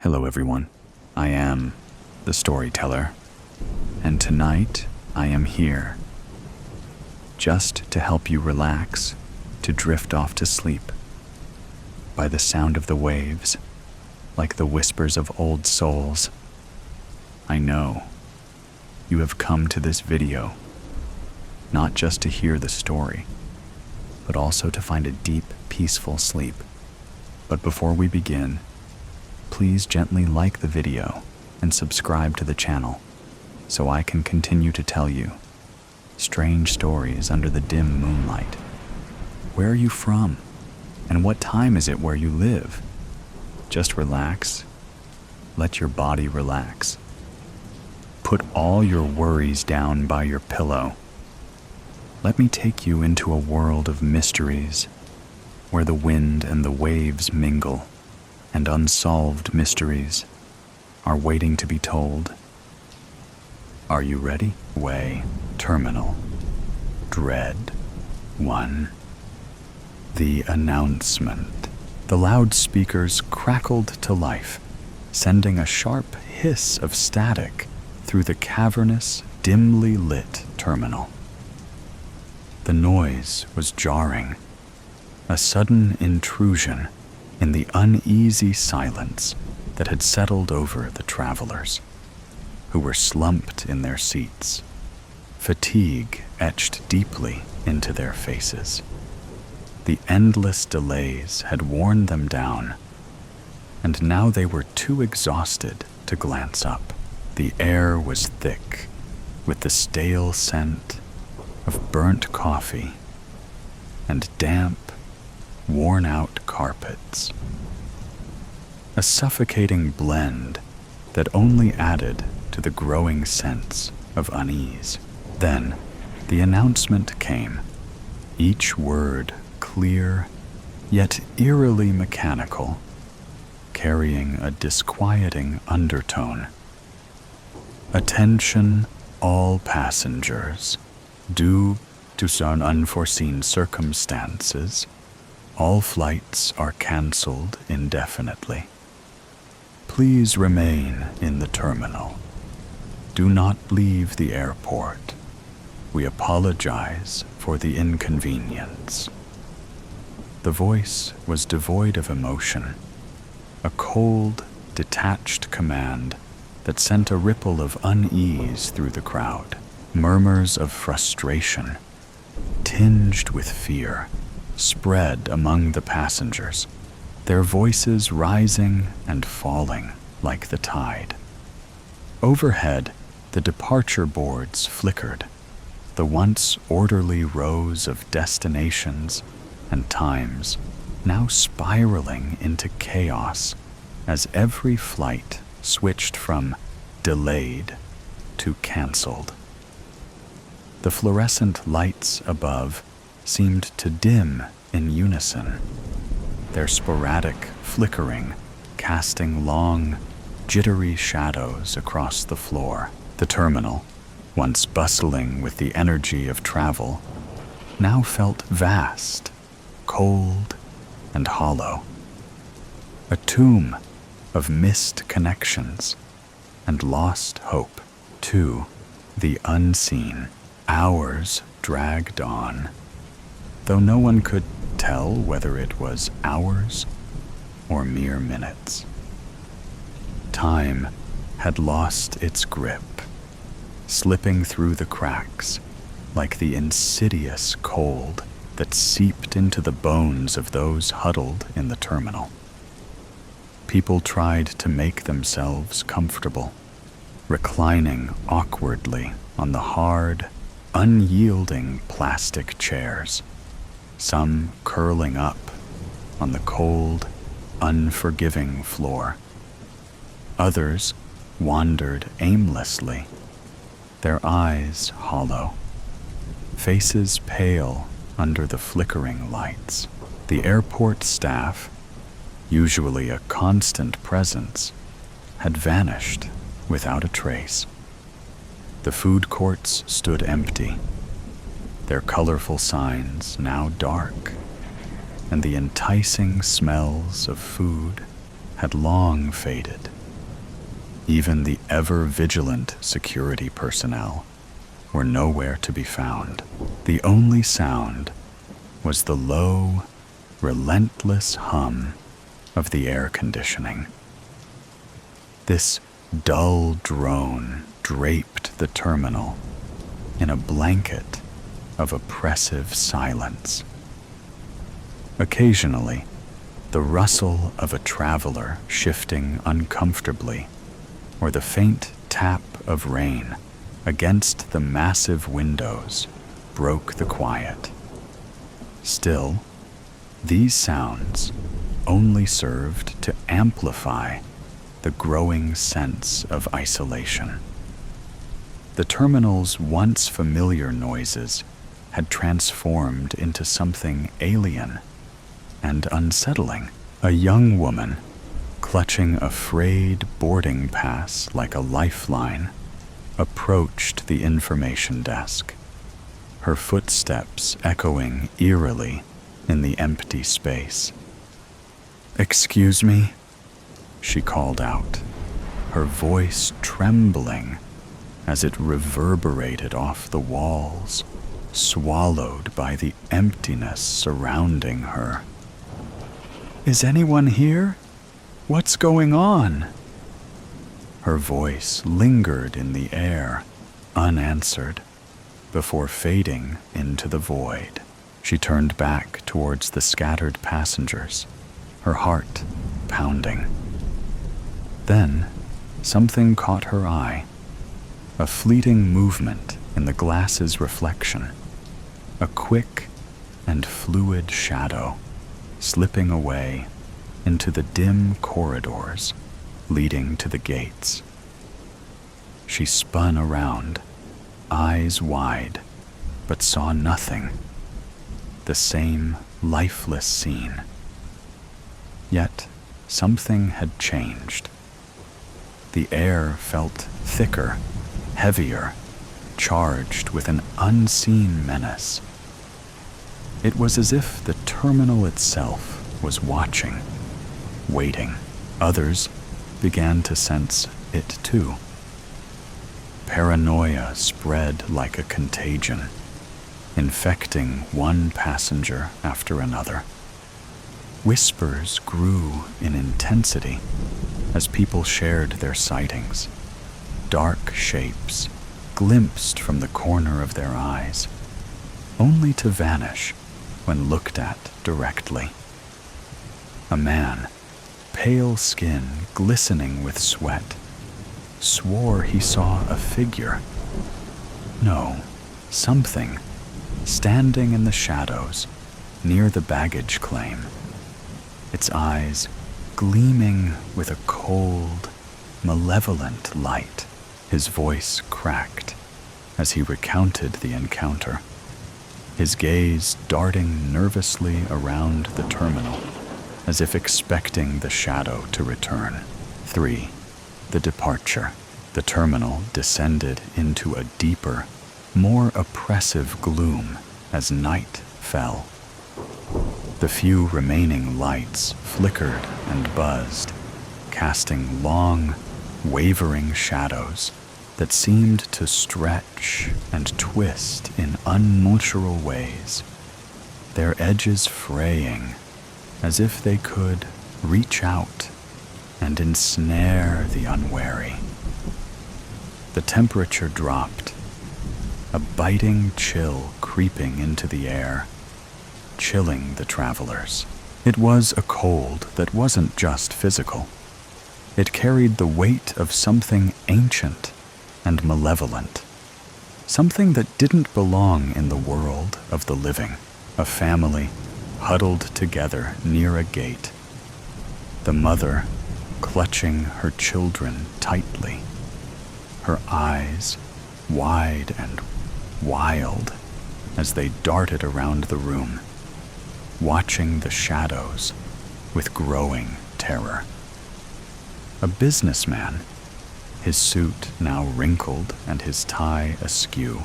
Hello everyone, I am the storyteller, and tonight I am here just to help you relax, to drift off to sleep by the sound of the waves, like the whispers of old souls. I know you have come to this video not just to hear the story, but also to find a deep, peaceful sleep. But before we begin, please gently like the video and subscribe to the channel so I can continue to tell you strange stories under the dim moonlight. Where are you from? And what time is it where you live? Just relax. Let your body relax. Put all your worries down by your pillow. Let me take you into a world of mysteries where the wind and the waves mingle, and unsolved mysteries are waiting to be told. Are you ready? Way, Terminal, Dread 1. The announcement. The loudspeakers crackled to life, sending a sharp hiss of static through the cavernous, dimly lit terminal. The noise was jarring, a sudden intrusion in the uneasy silence that had settled over the travelers, who were slumped in their seats, fatigue etched deeply into their faces. The endless delays had worn them down, and now they were too exhausted to glance up. The air was thick with the stale scent of burnt coffee and damp, worn-out carpets. A suffocating blend that only added to the growing sense of unease. Then, the announcement came, each word clear, yet eerily mechanical, carrying a disquieting undertone. Attention, all passengers. Due to some unforeseen circumstances, all flights are cancelled indefinitely. Please remain in the terminal. Do not leave the airport. We apologize for the inconvenience. The voice was devoid of emotion, a cold, detached command that sent a ripple of unease through the crowd. Murmurs of frustration, tinged with fear, spread among the passengers, their voices rising and falling like the tide. Overhead, the departure boards flickered, the once orderly rows of destinations and times now spiraling into chaos as every flight switched from delayed to canceled. The fluorescent lights above seemed to dim in unison, their sporadic flickering casting long, jittery shadows across the floor. The terminal, once bustling with the energy of travel, now felt vast, cold, and hollow. A tomb of missed connections and lost hope. To the unseen, hours dragged on, though no one could tell whether it was hours or mere minutes. Time had lost its grip, slipping through the cracks like the insidious cold that seeped into the bones of those huddled in the terminal. People tried to make themselves comfortable, reclining awkwardly on the hard, unyielding plastic chairs, some curling up on the cold, unforgiving floor. Others wandered aimlessly, their eyes hollow, faces pale under the flickering lights. The airport staff, usually a constant presence, had vanished without a trace. The food courts stood empty, their colorful signs now dark, and the enticing smells of food had long faded. Even the ever-vigilant security personnel were nowhere to be found. The only sound was the low, relentless hum of the air conditioning. This dull drone draped the terminal in a blanket of oppressive silence. Occasionally, the rustle of a traveler shifting uncomfortably, or the faint tap of rain against the massive windows broke the quiet. Still, these sounds only served to amplify the growing sense of isolation. The terminal's once familiar noises had transformed into something alien and unsettling. A young woman, clutching a frayed boarding pass like a lifeline, approached the information desk, her footsteps echoing eerily in the empty space. "Excuse me?" she called out, her voice trembling as it reverberated off the walls, swallowed by the emptiness surrounding her. "Is anyone here? What's going on?" Her voice lingered in the air, unanswered, before fading into the void. She turned back towards the scattered passengers, her heart pounding. Then, something caught her eye, a fleeting movement in the glass's reflection, a quick and fluid shadow slipping away into the dim corridors leading to the gates. She spun around, eyes wide, but saw nothing. The same lifeless scene. Yet something had changed. The air felt thicker, heavier, charged with an unseen menace. It was as if the terminal itself was watching, waiting. Others began to sense it too. Paranoia spread like a contagion, infecting one passenger after another. Whispers grew in intensity as people shared their sightings. Dark shapes glimpsed from the corner of their eyes, only to vanish when looked at directly. A man, pale skin glistening with sweat, swore he saw a figure. No, something, standing in the shadows near the baggage claim, its eyes gleaming with a cold, malevolent light. His voice cracked as he recounted the encounter, his gaze darting nervously around the terminal, as if expecting the shadow to return. 3. The departure. The terminal descended into a deeper, more oppressive gloom as night fell. The few remaining lights flickered and buzzed, casting long, wavering shadows that seemed to stretch and twist in unnatural ways, their edges fraying as if they could reach out and ensnare the unwary. The temperature dropped, a biting chill creeping into the air, chilling the travelers. It was a cold that wasn't just physical. It carried the weight of something ancient and malevolent, something that didn't belong in the world of the living. A family huddled together near a gate, the mother clutching her children tightly, her eyes wide and wild as they darted around the room, watching the shadows with growing terror. A businessman, his suit now wrinkled and his tie askew,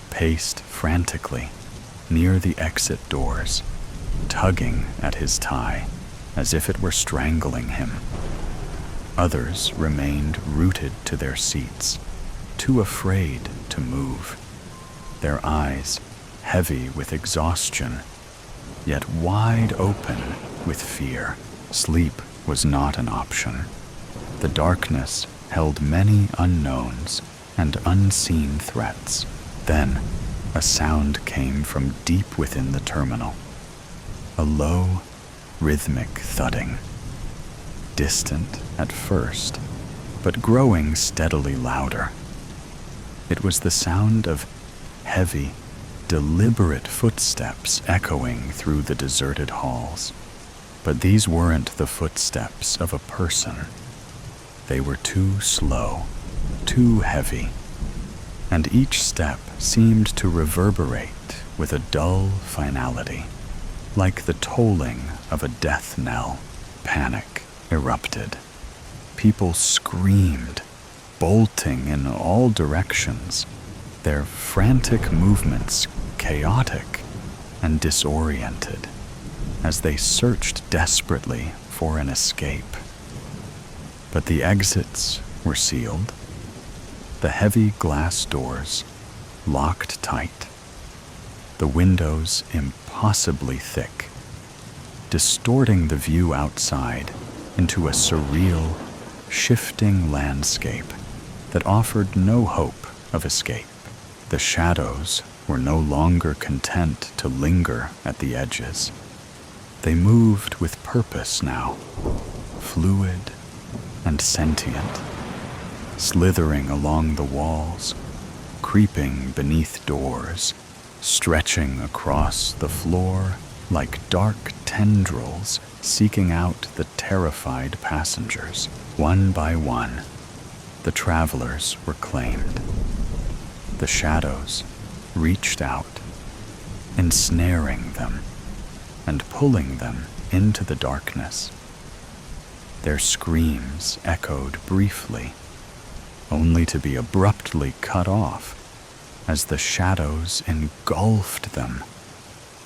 paced frantically near the exit doors, tugging at his tie, as if it were strangling him. Others remained rooted to their seats, too afraid to move, their eyes heavy with exhaustion, yet wide open with fear. Sleep was not an option. The darkness held many unknowns and unseen threats. Then, a sound came from deep within the terminal. A low, rhythmic thudding. Distant at first, but growing steadily louder. It was the sound of heavy, deliberate footsteps echoing through the deserted halls. But these weren't the footsteps of a person. They were too slow, too heavy, and each step seemed to reverberate with a dull finality, like the tolling of a death knell. Panic erupted. People screamed, bolting in all directions, their frantic movements chaotic and disoriented as they searched desperately for an escape. But the exits were sealed, the heavy glass doors locked tight, the windows impossibly thick, distorting the view outside into a surreal, shifting landscape that offered no hope of escape. The shadows were no longer content to linger at the edges. They moved with purpose now, fluid and sentient, slithering along the walls, creeping beneath doors, stretching across the floor like dark tendrils seeking out the terrified passengers. One by one, the travelers were claimed. The shadows reached out, ensnaring them and pulling them into the darkness. Their screams echoed briefly, only to be abruptly cut off as the shadows engulfed them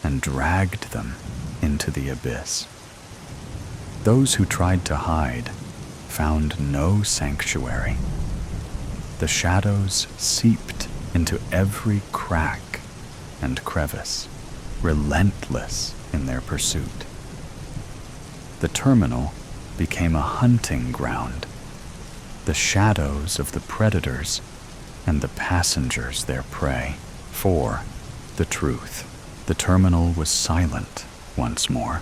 and dragged them into the abyss. Those who tried to hide found no sanctuary. The shadows seeped into every crack and crevice, relentless in their pursuit. The terminal became a hunting ground, the shadows of the predators and the passengers their prey. For the truth, the terminal was silent once more,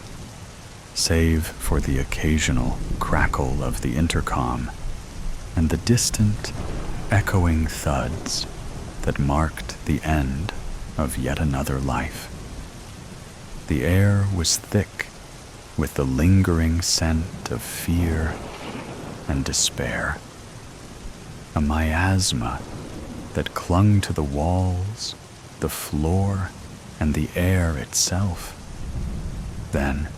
save for the occasional crackle of the intercom and the distant, echoing thuds that marked the end of yet another life. The air was thick with the lingering scent of fear and despair, a miasma that clung to the walls, the floor, and the air itself. Then,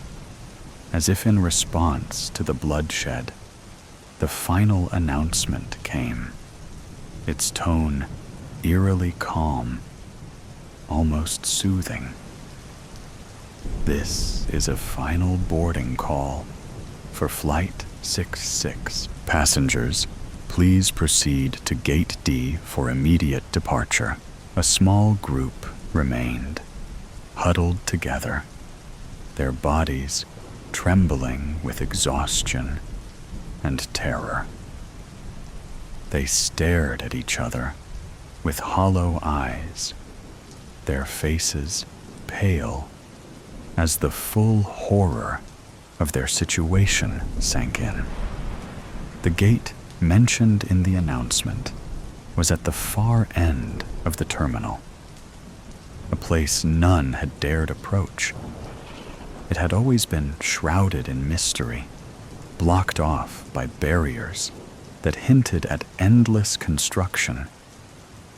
as if in response to the bloodshed, the final announcement came, its tone eerily calm, almost soothing. This is a final boarding call for Flight 66. Passengers, please proceed to Gate D for immediate departure. A small group remained, huddled together, their bodies trembling with exhaustion and terror. They stared at each other with hollow eyes, their faces pale as the full horror of their situation sank in. The gate mentioned in the announcement was at the far end of the terminal, a place none had dared approach. It had always been shrouded in mystery, blocked off by barriers that hinted at endless construction,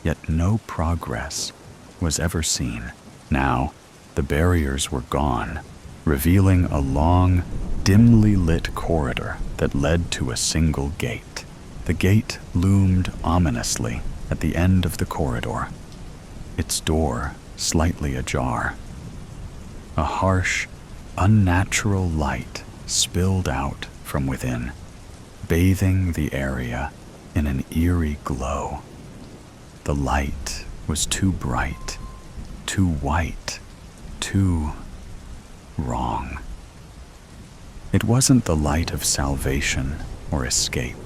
yet no progress was ever seen. Now, the barriers were gone, revealing a long, dimly lit corridor that led to a single gate. The gate loomed ominously at the end of the corridor, its door slightly ajar. A harsh, unnatural light spilled out from within, bathing the area in an eerie glow. The light was too bright, too white, too wrong. It wasn't the light of salvation or escape.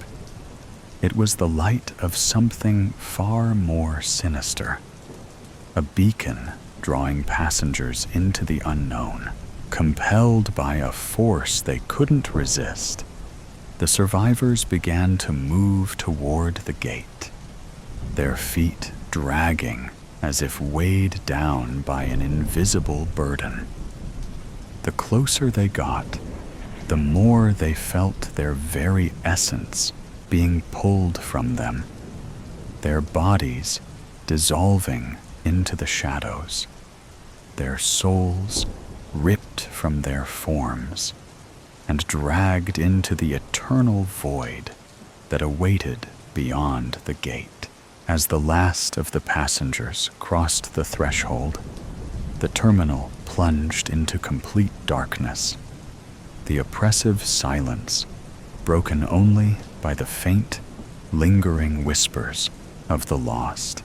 It was the light of something far more sinister, a beacon drawing passengers into the unknown. Compelled by a force they couldn't resist, the survivors began to move toward the gate, their feet dragging as if weighed down by an invisible burden. The closer they got, the more they felt their very essence being pulled from them, their bodies dissolving into the shadows, their souls ripped from their forms and dragged into the eternal void that awaited beyond the gate. As the last of the passengers crossed the threshold, the terminal plunged into complete darkness, the oppressive silence broken only by the faint, lingering whispers of the lost.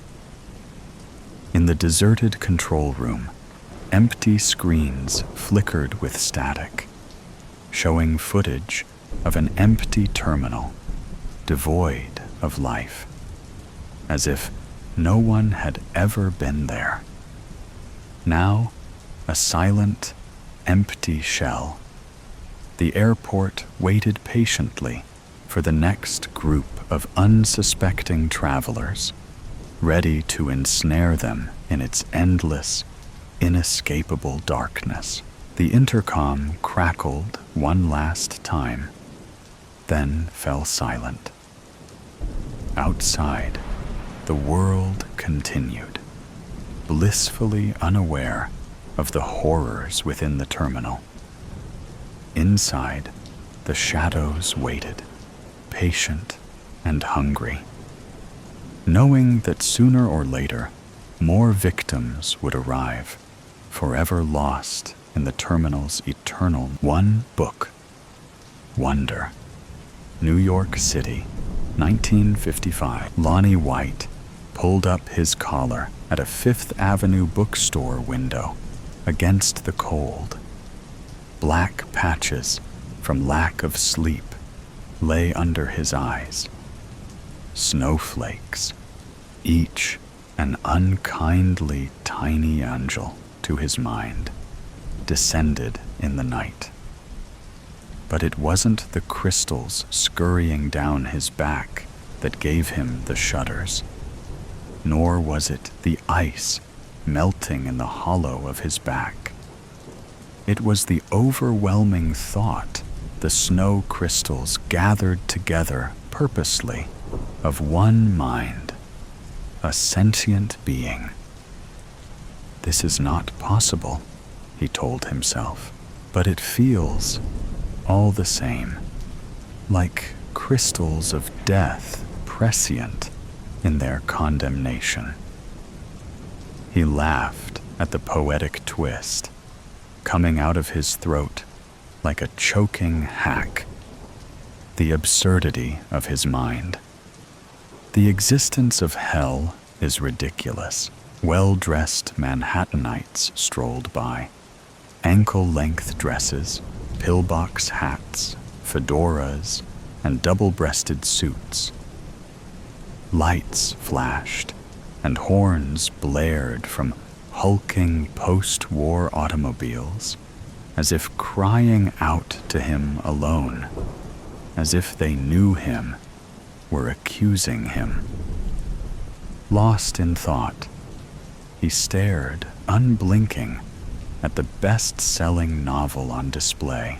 In the deserted control room, empty screens flickered with static, showing footage of an empty terminal, devoid of life, as if no one had ever been there. Now, a silent, empty shell, the airport waited patiently for the next group of unsuspecting travelers, ready to ensnare them in its endless, inescapable darkness. The intercom crackled one last time, then fell silent. Outside, the world continued, blissfully unaware of the horrors within the terminal. Inside, the shadows waited, patient and hungry, knowing that sooner or later, more victims would arrive, forever lost in the terminal's eternal one book. Wonder. New York City, 1955. Lonnie White pulled up his collar at a Fifth Avenue bookstore window against the cold. Black patches from lack of sleep lay under his eyes. Snowflakes, each an unkindly tiny angel to his mind, descended in the night. But it wasn't the crystals scurrying down his back that gave him the shudders, nor was it the ice melting in the hollow of his back. It was the overwhelming thought the snow crystals gathered together purposely of one mind, a sentient being. This is not possible, he told himself, but it feels all the same, like crystals of death prescient in their condemnation. He laughed at the poetic twist, coming out of his throat like a choking hack. The absurdity of his mind. The existence of hell is ridiculous. Well-dressed Manhattanites strolled by. Ankle-length dresses, pillbox hats, fedoras, and double-breasted suits. Lights flashed, and horns blared from hulking post-war automobiles, as if crying out to him alone, as if they knew him, were accusing him. Lost in thought, he stared, unblinking, at the best-selling novel on display,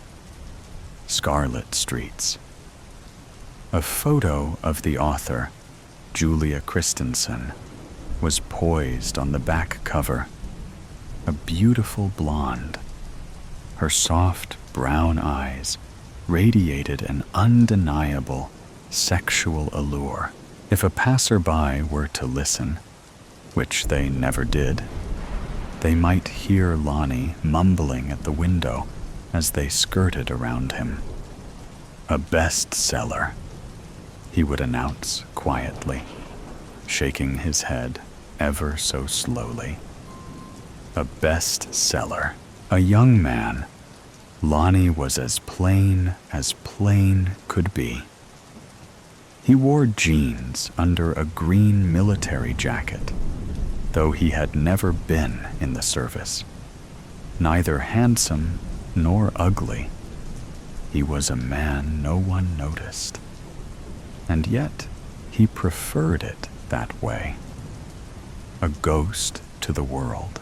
Scarlet Streets. A photo of the author, Julia Christensen, was poised on the back cover, a beautiful blonde. Her soft brown eyes radiated an undeniable sexual allure. If a passerby were to listen, which they never did, they might hear Lonnie mumbling at the window as they skirted around him. "A bestseller," he would announce quietly, shaking his head ever so slowly. A bestseller. A young man. Lonnie was as plain could be. He wore jeans under a green military jacket, though he had never been in the service. Neither handsome nor ugly. He was a man no one noticed. And yet he preferred it that way. A ghost to the world.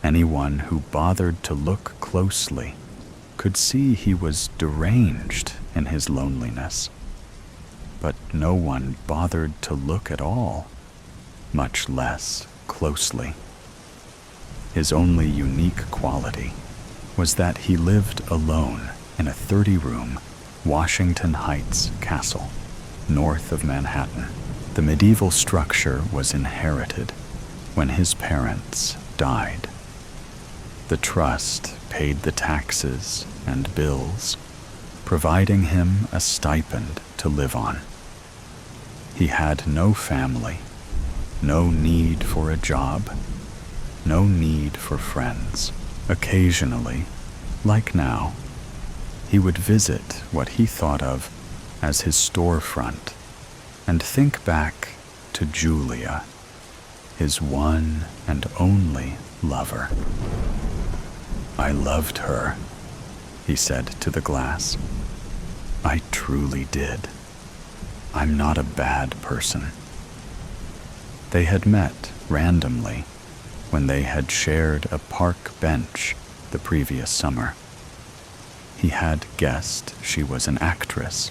Anyone who bothered to look closely could see he was deranged in his loneliness. But no one bothered to look at all, much less closely. His only unique quality was that he lived alone in a 30-room Washington Heights castle, north of Manhattan. The medieval structure was inherited when his parents died. The trust paid the taxes and bills, providing him a stipend to live on. He had no family, no need for a job, no need for friends. Occasionally, like now, he would visit what he thought of as his storefront and think back to Julia, his one and only lover. "I loved her," he said to the glass. "I truly did. I'm not a bad person." They had met randomly when they had shared a park bench the previous summer. He had guessed she was an actress,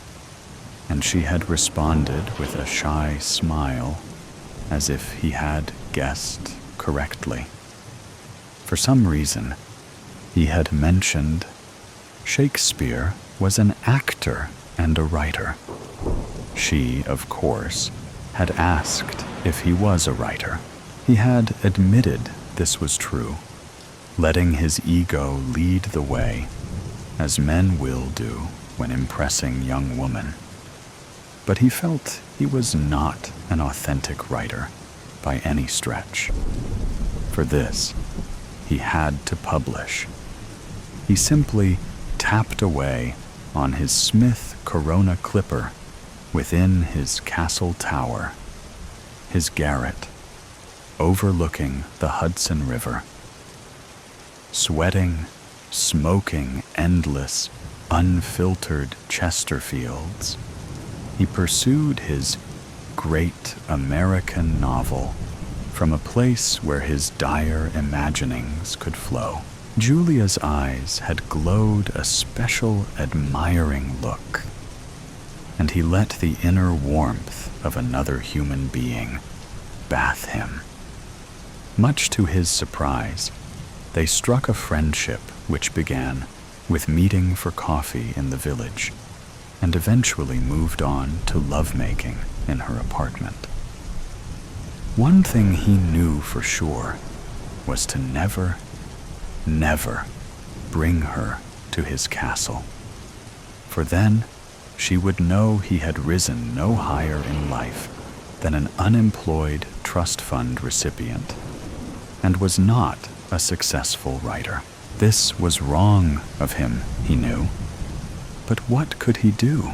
and she had responded with a shy smile, as if he had guessed correctly. For some reason, he had mentioned Shakespeare was an actor and a writer. She, of course, had asked if he was a writer. He had admitted this was true, letting his ego lead the way, as men will do when impressing young women. But he felt he was not an authentic writer by any stretch. For this, he had to publish. He simply tapped away on his Smith Corona clipper within his castle tower, his garret, overlooking the Hudson River. Sweating, smoking endless, unfiltered Chesterfields, he pursued his great American novel from a place where his dire imaginings could flow. Julia's eyes had glowed a special admiring look, and he let the inner warmth of another human being bath him. Much to his surprise, they struck a friendship which began with meeting for coffee in the village and eventually moved on to lovemaking in her apartment. One thing he knew for sure was to never bring her to his castle, for then she would know he had risen no higher in life than an unemployed trust fund recipient and was not a successful writer. This was wrong of him, he knew. But what could he do?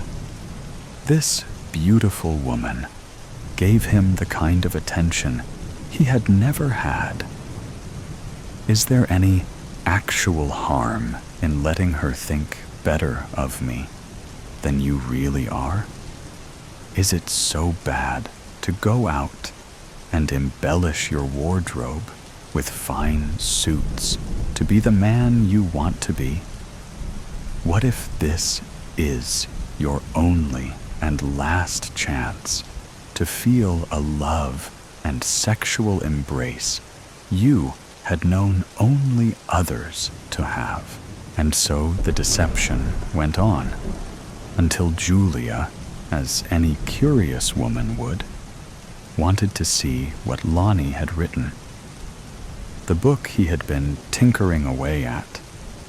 This beautiful woman gave him the kind of attention he had never had. Is there any actual harm in letting her think better of me than you really are? Is it so bad to go out and embellish your wardrobe with fine suits to be the man you want to be? What if this is your only and last chance to feel a love and sexual embrace you had known only others to have? And so the deception went on, until Julia, as any curious woman would, wanted to see what Lonnie had written. The book he had been tinkering away at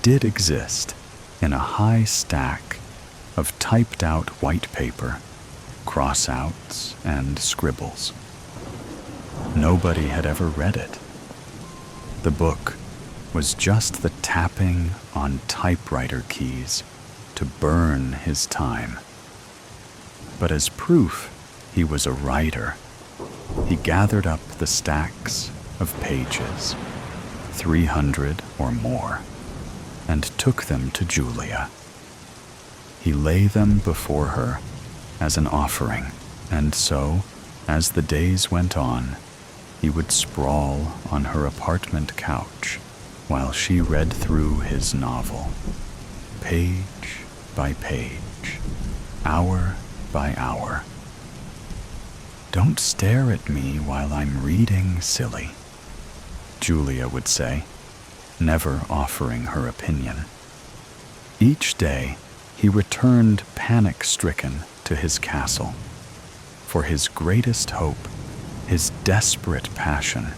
did exist in a high stack of typed-out white paper, cross-outs, and scribbles. Nobody had ever read it. The book was just the tapping on typewriter keys to burn his time. But as proof he was a writer, he gathered up the stacks of pages, 300 or more, and took them to Julia. He lay them before her as an offering, and so, as the days went on, he would sprawl on her apartment couch while she read through his novel, page by page, hour by hour. "Don't stare at me while I'm reading, silly," Julia would say, never offering her opinion. Each day, he returned panic-stricken to his castle, for his greatest hope, his desperate passion,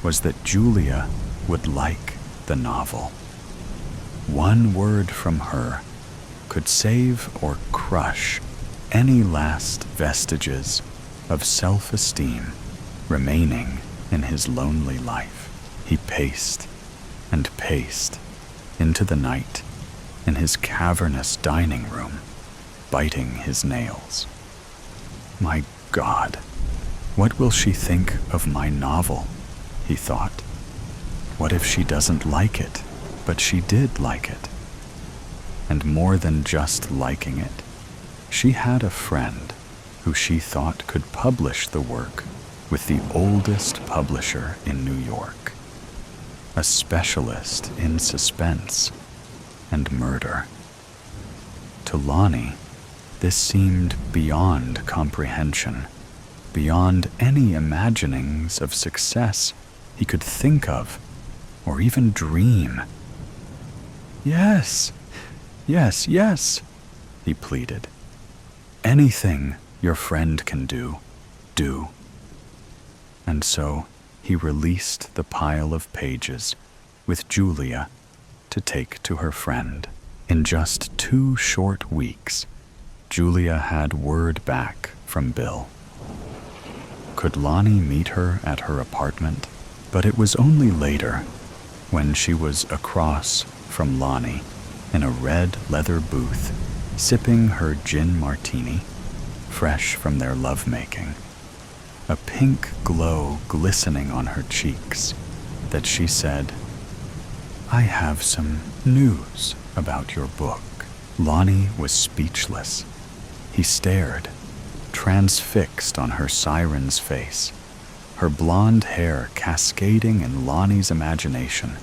was that Julia would like the novel. One word from her could save or crush any last vestiges of self-esteem remaining in his lonely life. He paced and paced into the night in his cavernous dining room, biting his nails. "My God, what will she think of my novel?" he thought. "What if she doesn't like it, but she did like it?" And more than just liking it, she had a friend who she thought could publish the work with the oldest publisher in New York, a specialist in suspense and murder. To Lonnie, this seemed beyond comprehension, beyond any imaginings of success he could think of or even dream. "Yes, yes, yes," he pleaded. "Anything your friend can do, do." And so he released the pile of pages with Julia to take to her friend. In just 2 short weeks, Julia had word back from Bill. Could Lonnie meet her at her apartment? But it was only later, when she was across from Lonnie in a red leather booth, sipping her gin martini, fresh from their lovemaking, a pink glow glistening on her cheeks, that she said, "I have some news about your book." Lonnie was speechless. He stared, transfixed on her siren's face, her blonde hair cascading in Lonnie's imagination,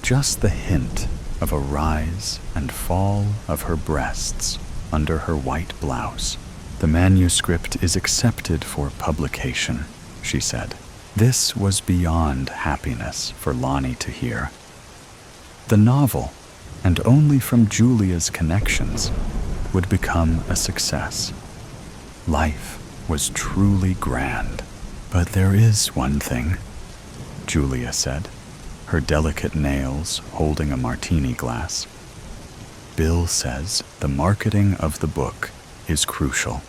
just the hint of a rise and fall of her breasts under her white blouse. "The manuscript is accepted for publication," she said. This was beyond happiness for Lonnie to hear. The novel, and only from Julia's connections, would become a success. Life was truly grand. "But there is one thing," Julia said, her delicate nails holding a martini glass. "Bill says the marketing of the book is crucial.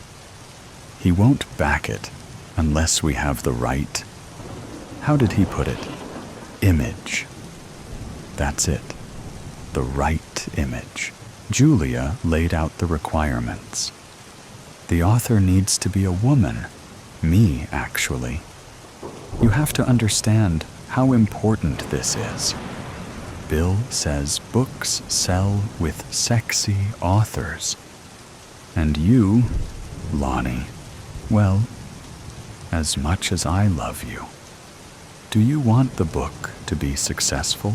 He won't back it unless we have the right, how did he put it? Image. That's it. The right image." Julia laid out the requirements. "The author needs to be a woman. Me, actually. You have to understand how important this is. Bill says books sell with sexy authors. And you, Lonnie, well, as much as I love you, do you want the book to be successful?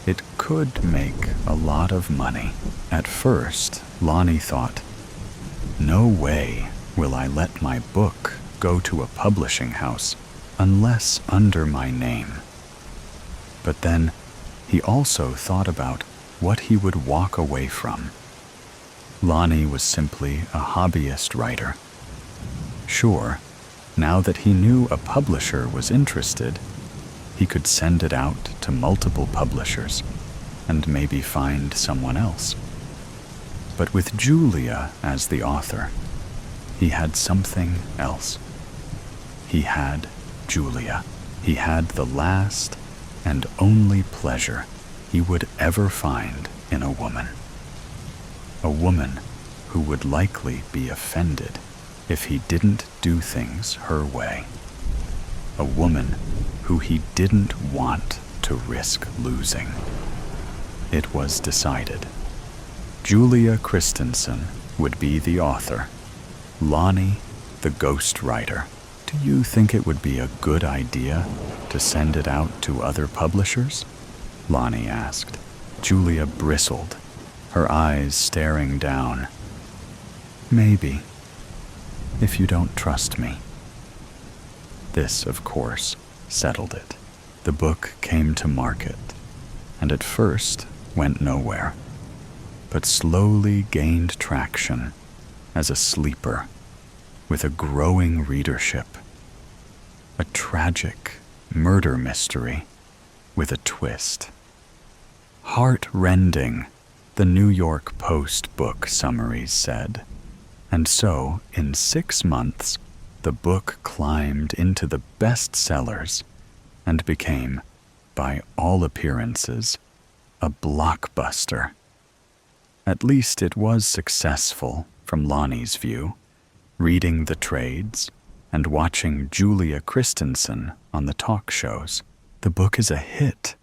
It could make a lot of money." At first, Lonnie thought, "No way will I let my book go to a publishing house unless under my name." But then he also thought about what he would walk away from. Lonnie was simply a hobbyist writer. Sure, now that he knew a publisher was interested, he could send it out to multiple publishers. and maybe find someone else. But with Julia as the author, he had something else. He had Julia. He had the last and only pleasure he would ever find in a woman. A woman who would likely be offended if he didn't do things her way. A woman who he didn't want to risk losing. It was decided. Julia Christensen would be the author, Lonnie the ghostwriter. Do you think it would be a good idea to send it out to other publishers? Lonnie asked. Julia bristled, her eyes staring down. Maybe, if you don't trust me. This, of course, settled it. The book came to market, and at first went nowhere, but slowly gained traction as a sleeper with a growing readership. A tragic murder mystery with a twist. Heart-rending, the New York Post book summaries said. And so, in 6 months, the book climbed into the bestsellers and became, by all appearances, a blockbuster. At least it was successful from Lonnie's view, reading the trades and watching Julia Christensen on the talk shows. The book is a hit.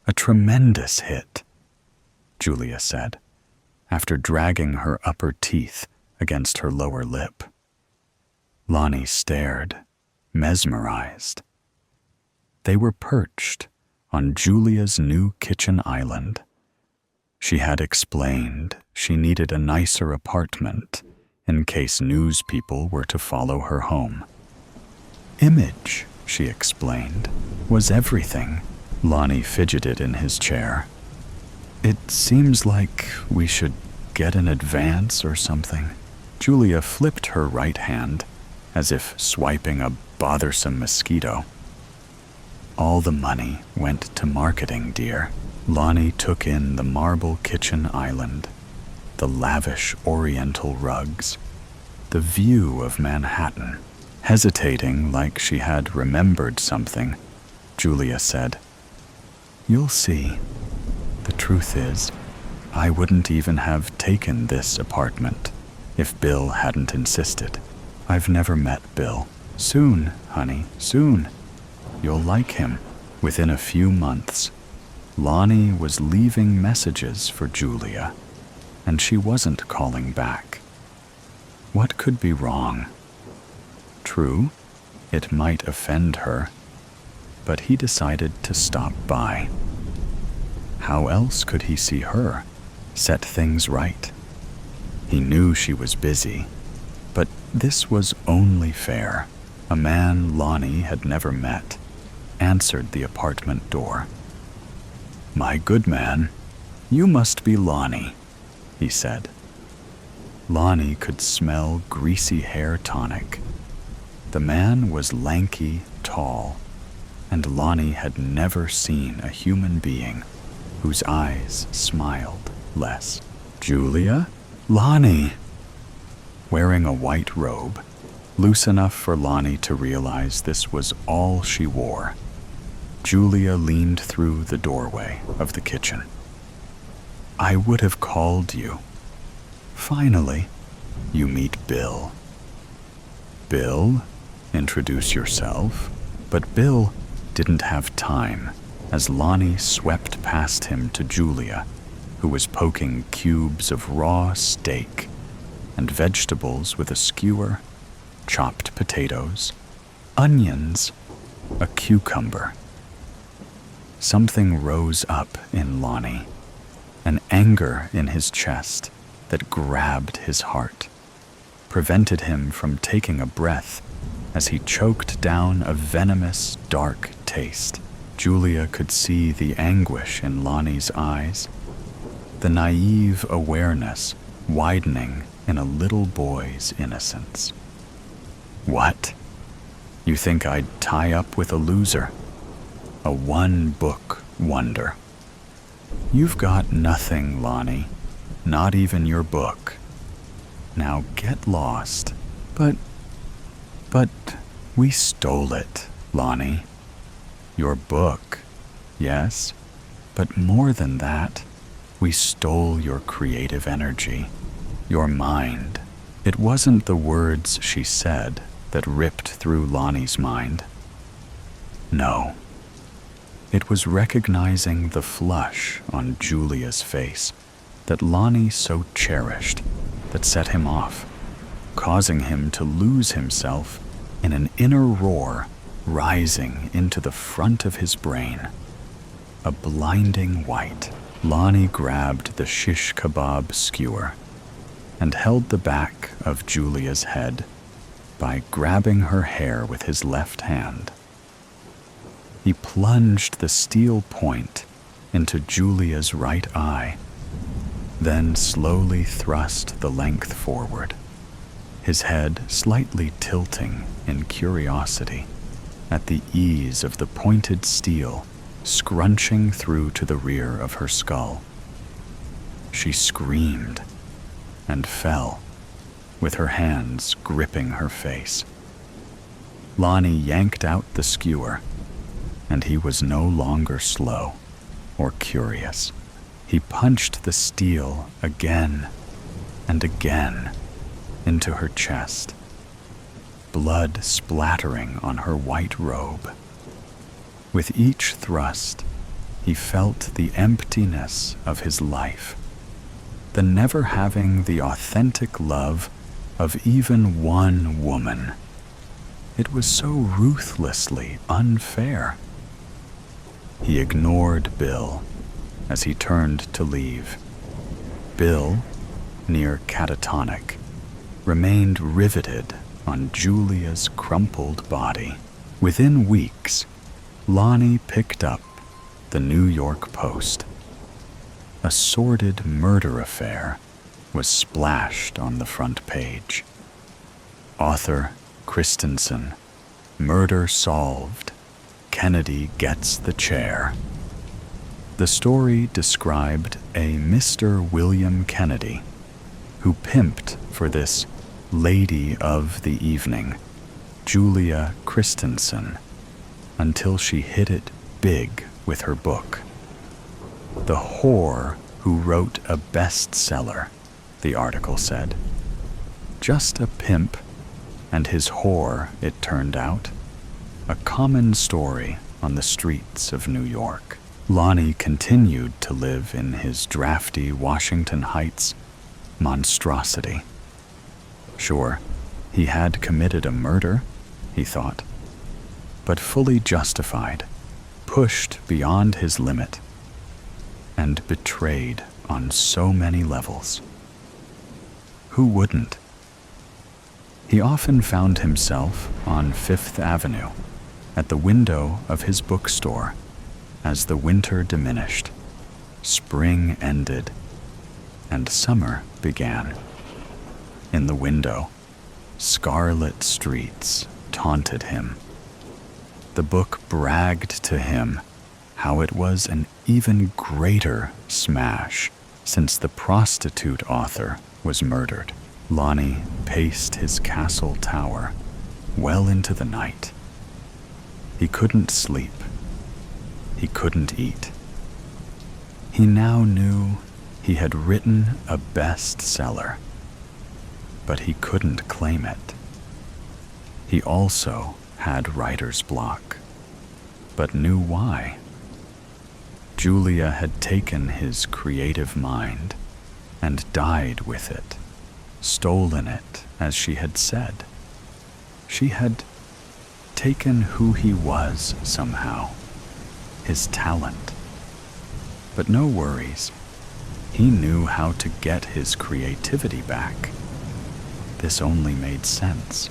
A tremendous hit, Julia said, after dragging her upper teeth against her lower lip. Lonnie stared, mesmerized. They were perched on Julia's new kitchen island. She had explained she needed a nicer apartment in case news people were to follow her home. Image, she explained, was everything. Lonnie fidgeted in his chair. It seems like we should get an advance or something. Julia flipped her right hand as if swiping a bothersome mosquito. All the money went to marketing, dear. Lonnie took in the marble kitchen island, the lavish oriental rugs, the view of Manhattan. Hesitating like she had remembered something, Julia said, "You'll see. The truth is, I wouldn't even have taken this apartment if Bill hadn't insisted. I've never met Bill. Soon, honey, soon. You'll like him." Within a few months, Lonnie was leaving messages for Julia, and she wasn't calling back. What could be wrong? True, it might offend her, but he decided to stop by. How else could he see her, set things right? He knew she was busy, but this was only fair. A man Lonnie had never met answered the apartment door. "My good man, you must be Lonnie," he said. Lonnie could smell greasy hair tonic. The man was lanky, tall, and Lonnie had never seen a human being whose eyes smiled less. "Julia? Lonnie!" Wearing a white robe, loose enough for Lonnie to realize this was all she wore, Julia leaned through the doorway of the kitchen. "I would have called you. Finally, you meet Bill." "Bill? Introduce yourself." But Bill didn't have time as Lonnie swept past him to Julia, who was poking cubes of raw steak and vegetables with a skewer, chopped potatoes, onions, a cucumber. Something rose up in Lonnie, an anger in his chest that grabbed his heart, prevented him from taking a breath as he choked down a venomous, dark taste. Julia could see the anguish in Lonnie's eyes, the naive awareness widening in a little boy's innocence. "What? You think I'd tie up with a loser? A one-book wonder?" You've got nothing, Lonnie. Not even your book. Now get lost. But we stole it, Lonnie. Your book, yes, but more than that, we stole your creative energy, your mind. It wasn't the words she said that ripped through Lonnie's mind. No. It was recognizing the flush on Julia's face that Lonnie so cherished that set him off, causing him to lose himself in an inner roar rising into the front of his brain. A blinding white, Lonnie grabbed the shish kebab skewer and held the back of Julia's head by grabbing her hair with his left hand. He plunged the steel point into Julia's right eye, then slowly thrust the length forward, his head slightly tilting in curiosity at the ease of the pointed steel scrunching through to the rear of her skull. She screamed and fell, with her hands gripping her face. Lonnie yanked out the skewer, and he was no longer slow or curious. He punched the steel again and again into her chest, blood splattering on her white robe. With each thrust, he felt the emptiness of his life, the never having the authentic love of even one woman. It was so ruthlessly unfair. He ignored Bill as he turned to leave. Bill, near catatonic, remained riveted on Julia's crumpled body. Within weeks, Lonnie picked up the New York Post. A sordid murder affair was splashed on the front page. Author Christensen, murder solved. Kennedy gets the chair. The story described a Mr. William Kennedy who pimped for this lady of the evening, Julia Christensen, until she hit it big with her book. The whore who wrote a bestseller, the article said. Just a pimp and his whore, it turned out. A common story on the streets of New York. Lonnie continued to live in his drafty Washington Heights monstrosity. Sure, he had committed a murder, he thought, but fully justified, pushed beyond his limit, and betrayed on so many levels. Who wouldn't? He often found himself on Fifth Avenue, at the window of his bookstore, as the winter diminished, spring ended, and summer began. In the window, scarlet streets taunted him. The book bragged to him how it was an even greater smash since the prostitute author was murdered. Lonnie paced his castle tower well into the night. He couldn't sleep. He couldn't eat. He now knew he had written a bestseller, but he couldn't claim it. He also had writer's block, but knew why. Julia had taken his creative mind and died with it, stolen it, as she had said. She had taken who he was somehow, his talent. But no worries. He knew how to get his creativity back. This only made sense.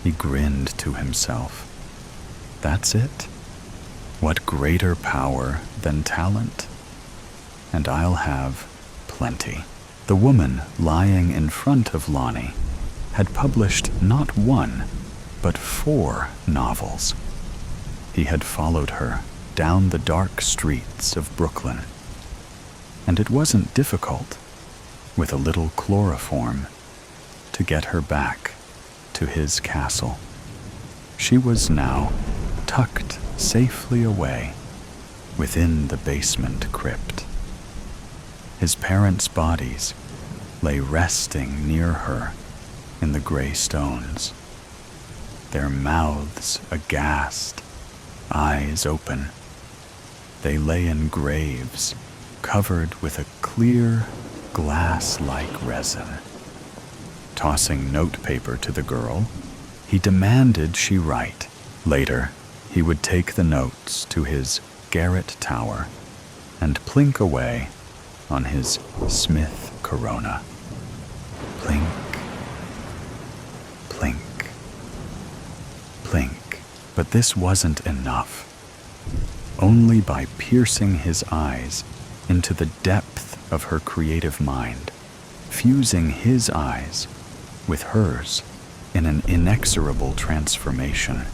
He grinned to himself. That's it? What greater power than talent? And I'll have plenty. The woman lying in front of Lonnie had published not one, but 4 novels. He had followed her down the dark streets of Brooklyn, and it wasn't difficult, with a little chloroform, to get her back to his castle. She was now tucked safely away within the basement crypt. His parents' bodies lay resting near her in the gray stones, their mouths aghast, eyes open. They lay in graves covered with a clear, glass-like resin. Tossing notepaper to the girl, he demanded she write. Later, he would take the notes to his garret tower and plink away on his Smith Corona. Plink, plink, plink. But this wasn't enough. Only by piercing his eyes into the depth of her creative mind, fusing his eyes with hers in an inexorable transformation,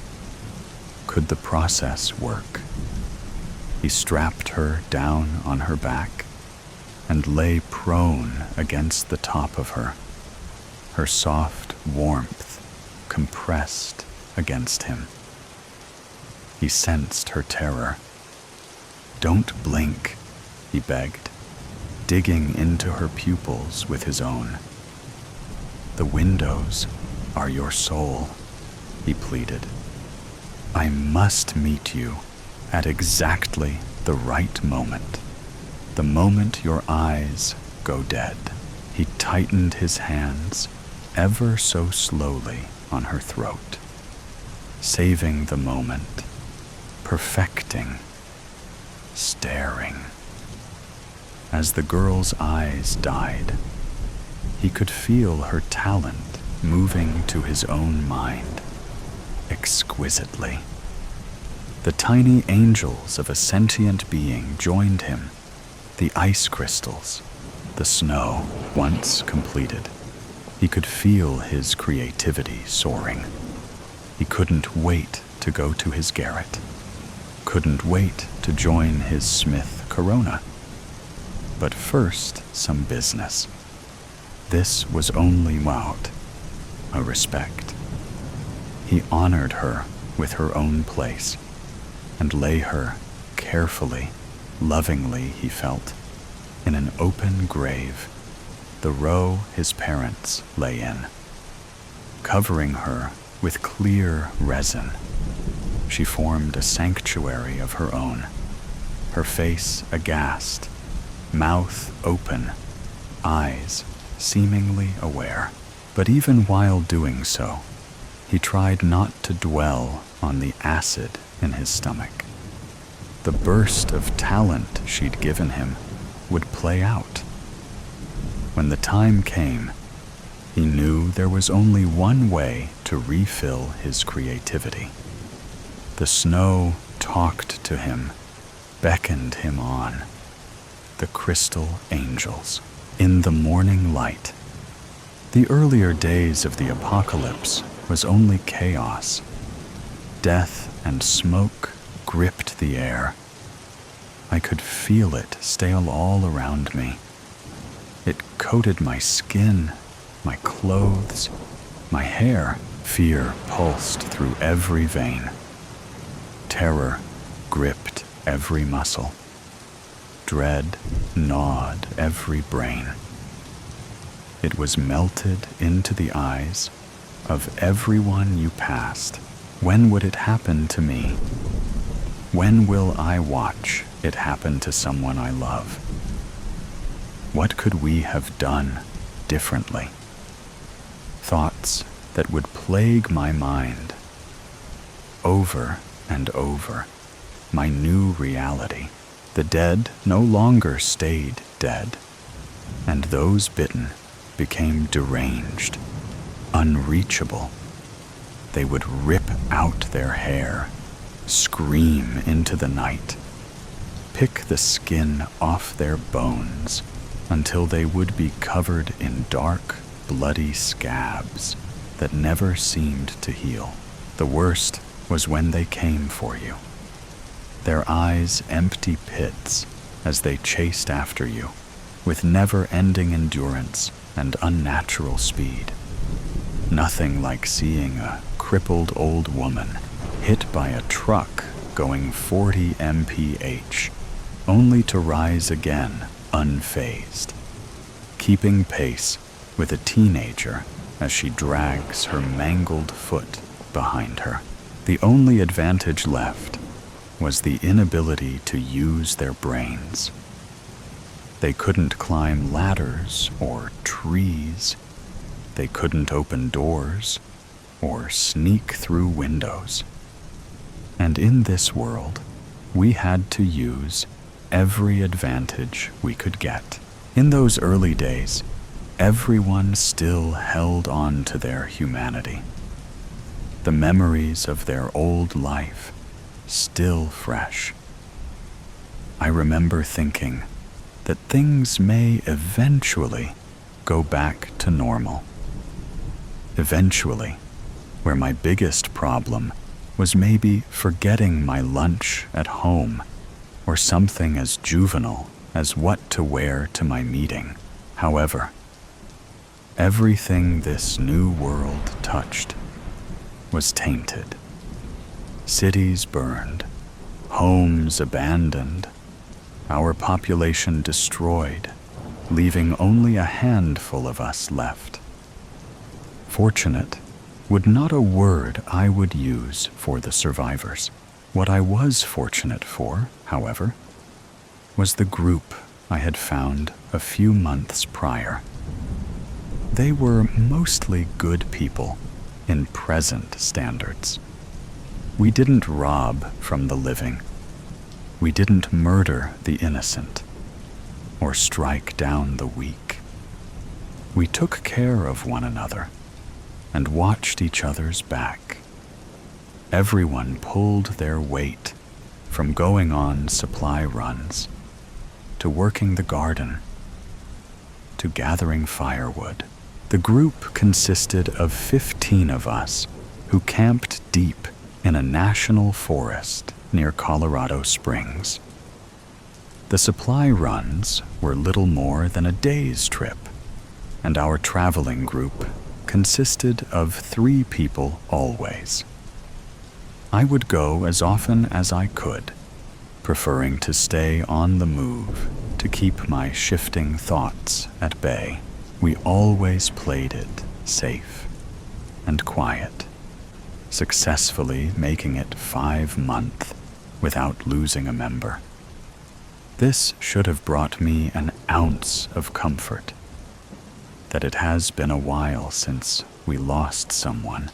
could the process work. He strapped her down on her back and lay prone against the top of her, her soft warmth compressed against him. He sensed her terror. "Don't blink," he begged, digging into her pupils with his own. "The windows are your soul," he pleaded. "I must meet you at exactly the right moment, the moment your eyes go dead." He tightened his hands ever so slowly on her throat, saving the moment, perfecting, staring. As the girl's eyes died, he could feel her talent moving to his own mind, exquisitely. The tiny angels of a sentient being joined him, the ice crystals, the snow. Once completed, he could feel his creativity soaring. He couldn't wait to go to his garret, couldn't wait to join his Smith Corona. But first, some business. This was only out a respect. He honored her with her own place and lay her carefully, lovingly, he felt, in an open grave, the row his parents lay in. Covering her with clear resin, she formed a sanctuary of her own, her face aghast, mouth open, eyes seemingly aware. But even while doing so, he tried not to dwell on the acid in his stomach. The burst of talent she'd given him would play out. When the time came, he knew there was only one way to refill his creativity. The snow talked to him, beckoned him on. The crystal angels. In the morning light, the earlier days of the apocalypse was only chaos. Death and smoke gripped the air. I could feel it stale all around me. It coated my skin, my clothes, my hair. Fear pulsed through every vein. Terror gripped every muscle. Dread gnawed every brain. It was melted into the eyes of everyone you passed. When would it happen to me? When will I watch it happen to someone I love? What could we have done differently? Thoughts that would plague my mind. Over and over, my new reality. The dead no longer stayed dead, and those bitten became deranged, unreachable. They would rip out their hair, scream into the night, pick the skin off their bones until they would be covered in dark, bloody scabs that never seemed to heal. The worst was when they came for you, their eyes empty pits as they chased after you, with never-ending endurance and unnatural speed. Nothing like seeing a crippled old woman hit by a truck going 40 mph, only to rise again unfazed, keeping pace with a teenager as she drags her mangled foot behind her. The only advantage left was the inability to use their brains. They couldn't climb ladders or trees. They couldn't open doors or sneak through windows. And in this world, we had to use every advantage we could get. In those early days, everyone still held on to their humanity. The memories of their old life still fresh. I remember thinking that things may eventually go back to normal. Eventually, where my biggest problem was maybe forgetting my lunch at home, or something as juvenile as what to wear to my meeting. However, everything this new world touched was tainted. Cities burned, homes abandoned, our population destroyed, leaving only a handful of us left. Fortunate would not a word I would use for the survivors. What I was fortunate for, however, was the group I had found a few months prior. They were mostly good people in present standards. We didn't rob from the living. We didn't murder the innocent or strike down the weak. We took care of one another and watched each other's back. Everyone pulled their weight, from going on supply runs, to working the garden, to gathering firewood. The group consisted of 15 of us who camped deep in a national forest near Colorado Springs. The supply runs were little more than a day's trip, and our traveling group consisted of 3 people always. I would go as often as I could, preferring to stay on the move to keep my shifting thoughts at bay. We always played it safe and quiet, successfully making it 5 months without losing a member. This should have brought me an ounce of comfort, that it has been a while since we lost someone,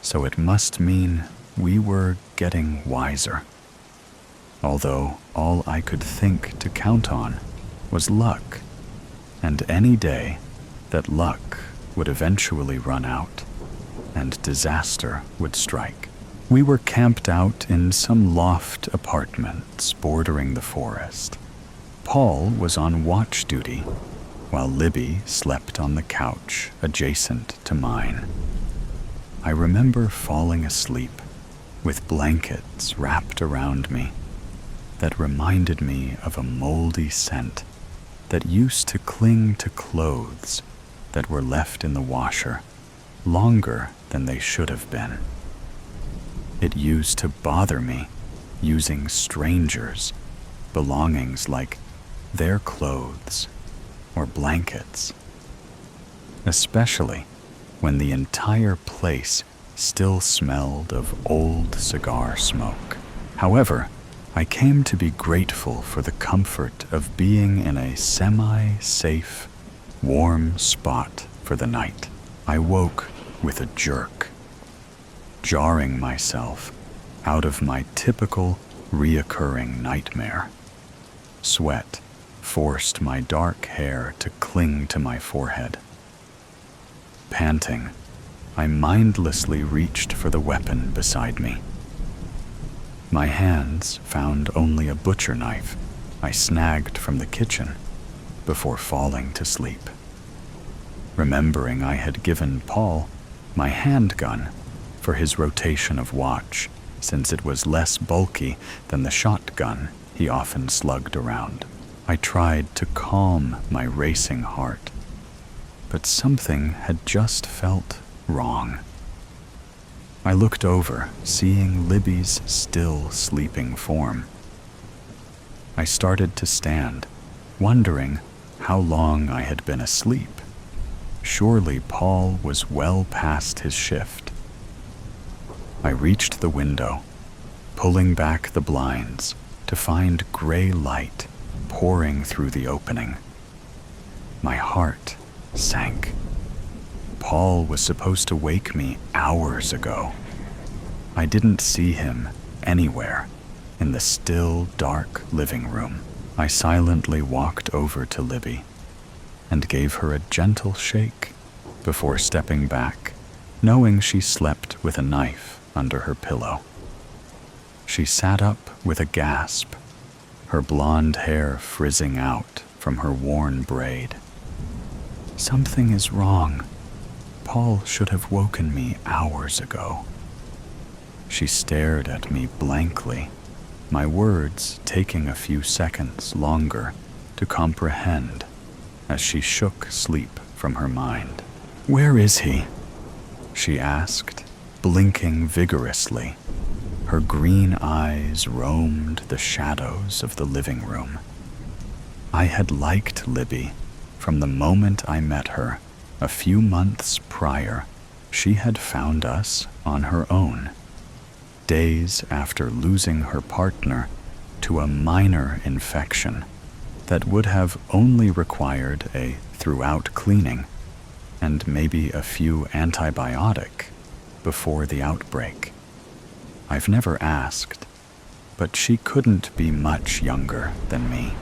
so it must mean we were getting wiser. Although all I could think to count on was luck, and any day that luck would eventually run out and disaster would strike. We were camped out in some loft apartments bordering the forest. Paul was on watch duty, while Libby slept on the couch adjacent to mine. I remember falling asleep with blankets wrapped around me that reminded me of a moldy scent that used to cling to clothes that were left in the washer longer than they should have been. It used to bother me using strangers' belongings like their clothes or blankets, especially when the entire place still smelled of old cigar smoke. However, I came to be grateful for the comfort of being in a semi-safe, warm spot for the night. I woke with a jerk, jarring myself out of my typical reoccurring nightmare. Sweat forced my dark hair to cling to my forehead. Panting, I mindlessly reached for the weapon beside me. My hands found only a butcher knife I snagged from the kitchen before falling to sleep. Remembering I had given Paul my handgun for his rotation of watch, since it was less bulky than the shotgun he often slugged around. I tried to calm my racing heart, but something had just felt wrong. I looked over, seeing Libby's still sleeping form. I started to stand, wondering how long I had been asleep. Surely Paul was well past his shift. I reached the window, pulling back the blinds to find gray light pouring through the opening. My heart sank. Paul was supposed to wake me hours ago. I didn't see him anywhere in the still, dark living room. I silently walked over to Libby and gave her a gentle shake before stepping back, knowing she slept with a knife under her pillow. She sat up with a gasp, her blonde hair frizzing out from her worn braid. Something is wrong. Paul should have woken me hours ago. She stared at me blankly, my words taking a few seconds longer to comprehend as she shook sleep from her mind. "Where is he?" she asked, blinking vigorously. Her green eyes roamed the shadows of the living room. I had liked Libby from the moment I met her a few months prior. She had found us on her own, days after losing her partner to a minor infection that would have only required a throughout cleaning and maybe a few antibiotic before the outbreak. I've never asked, but she couldn't be much younger than me,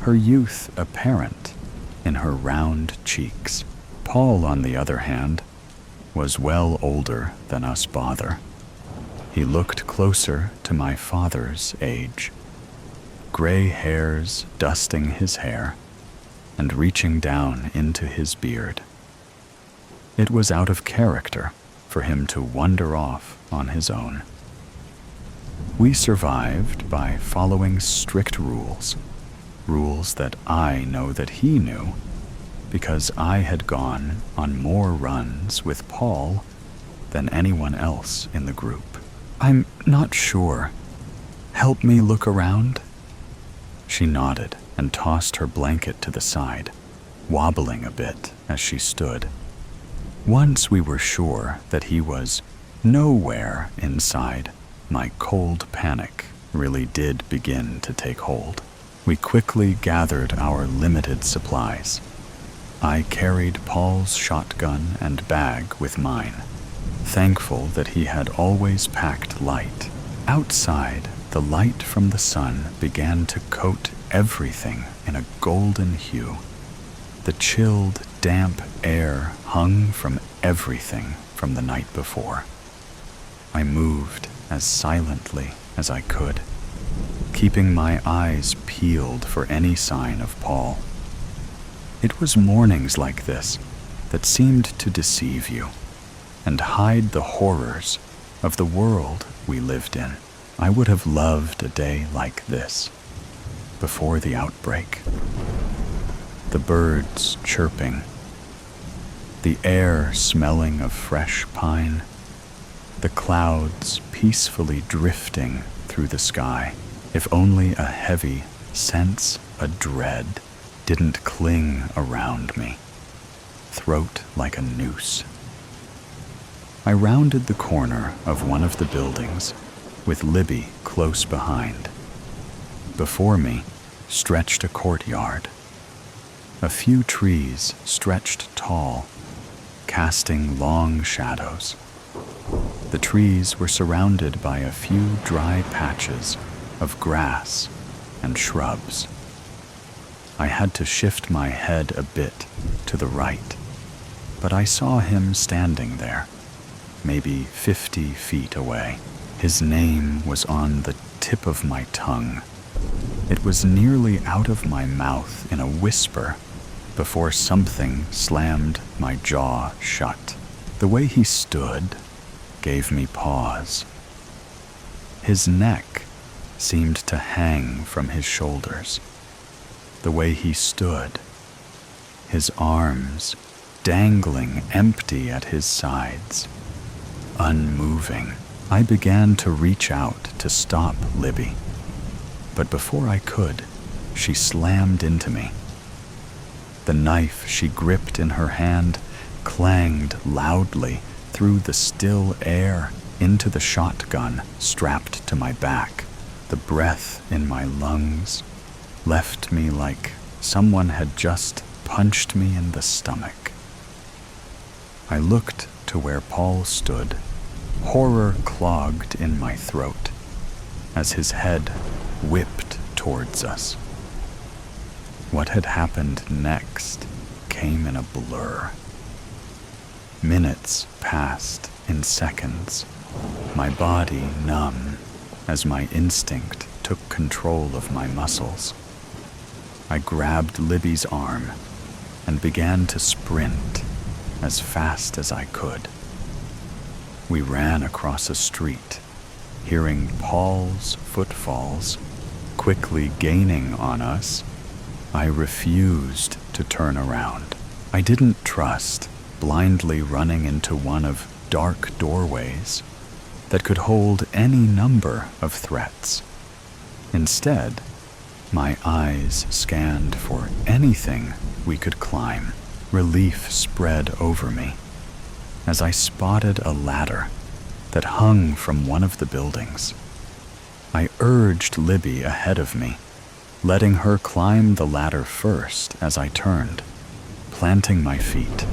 her youth apparent in her round cheeks. Paul, on the other hand, was well older than us bother. He looked closer to my father's age, gray hairs dusting his hair and reaching down into his beard. It was out of character for him to wander off on his own. We survived by following strict rules that I know that he knew, because I had gone on more runs with Paul than anyone else in the group. "I'm not sure. Help me look around?" She nodded and tossed her blanket to the side, wobbling a bit as she stood. Once we were sure that he was nowhere inside, my cold panic really did begin to take hold. We quickly gathered our limited supplies. I carried Paul's shotgun and bag with mine, thankful that he had always packed light. Outside, the light from the sun began to coat everything in a golden hue. The chilled, damp air hung from everything from the night before. I moved as silently as I could, keeping my eyes peeled for any sign of Paul. It was mornings like this that seemed to deceive you and hide the horrors of the world we lived in. I would have loved a day like this before the outbreak. The birds chirping, the air smelling of fresh pine, the clouds peacefully drifting through the sky. If only a heavy sense, a dread, didn't cling around me, throat like a noose. I rounded the corner of one of the buildings, with Libby close behind. Before me stretched a courtyard. A few trees stretched tall, casting long shadows. The trees were surrounded by a few dry patches of grass and shrubs. I had to shift my head a bit to the right, but I saw him standing there, maybe 50 feet away. His name was on the tip of my tongue. It was nearly out of my mouth in a whisper before something slammed my jaw shut. The way he stood gave me pause. His neck seemed to hang from his shoulders, the way he stood, his arms dangling empty at his sides, unmoving. I began to reach out to stop Libby, but before I could, she slammed into me. The knife she gripped in her hand clanged loudly through the still air into the shotgun strapped to my back. The breath in my lungs left me like someone had just punched me in the stomach. I looked to where Paul stood, horror clogged in my throat, as his head whipped towards us. What had happened next came in a blur. Minutes passed in seconds, my body numb as my instinct took control of my muscles. I grabbed Libby's arm and began to sprint as fast as I could. We ran across a street, hearing Paul's footfalls quickly gaining on us. I refused to turn around. I didn't trust blindly running into one of dark doorways that could hold any number of threats. Instead, my eyes scanned for anything we could climb. Relief spread over me as I spotted a ladder that hung from one of the buildings. I urged Libby ahead of me, letting her climb the ladder first as I turned, planting my feet.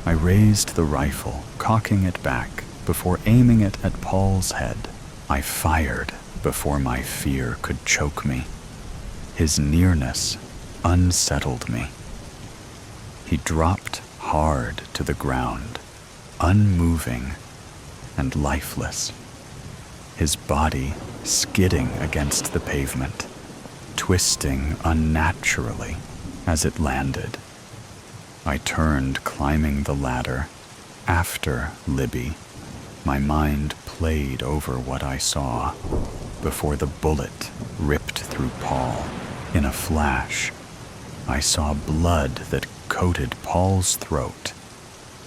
I raised the rifle, cocking it back before aiming it at Paul's head. I fired before my fear could choke me. His nearness unsettled me. He dropped hard to the ground, unmoving and lifeless, his body skidding against the pavement, twisting unnaturally as it landed. I turned, climbing the ladder after Libby. My mind played over what I saw before the bullet ripped through Paul. In a flash, I saw blood that coated Paul's throat,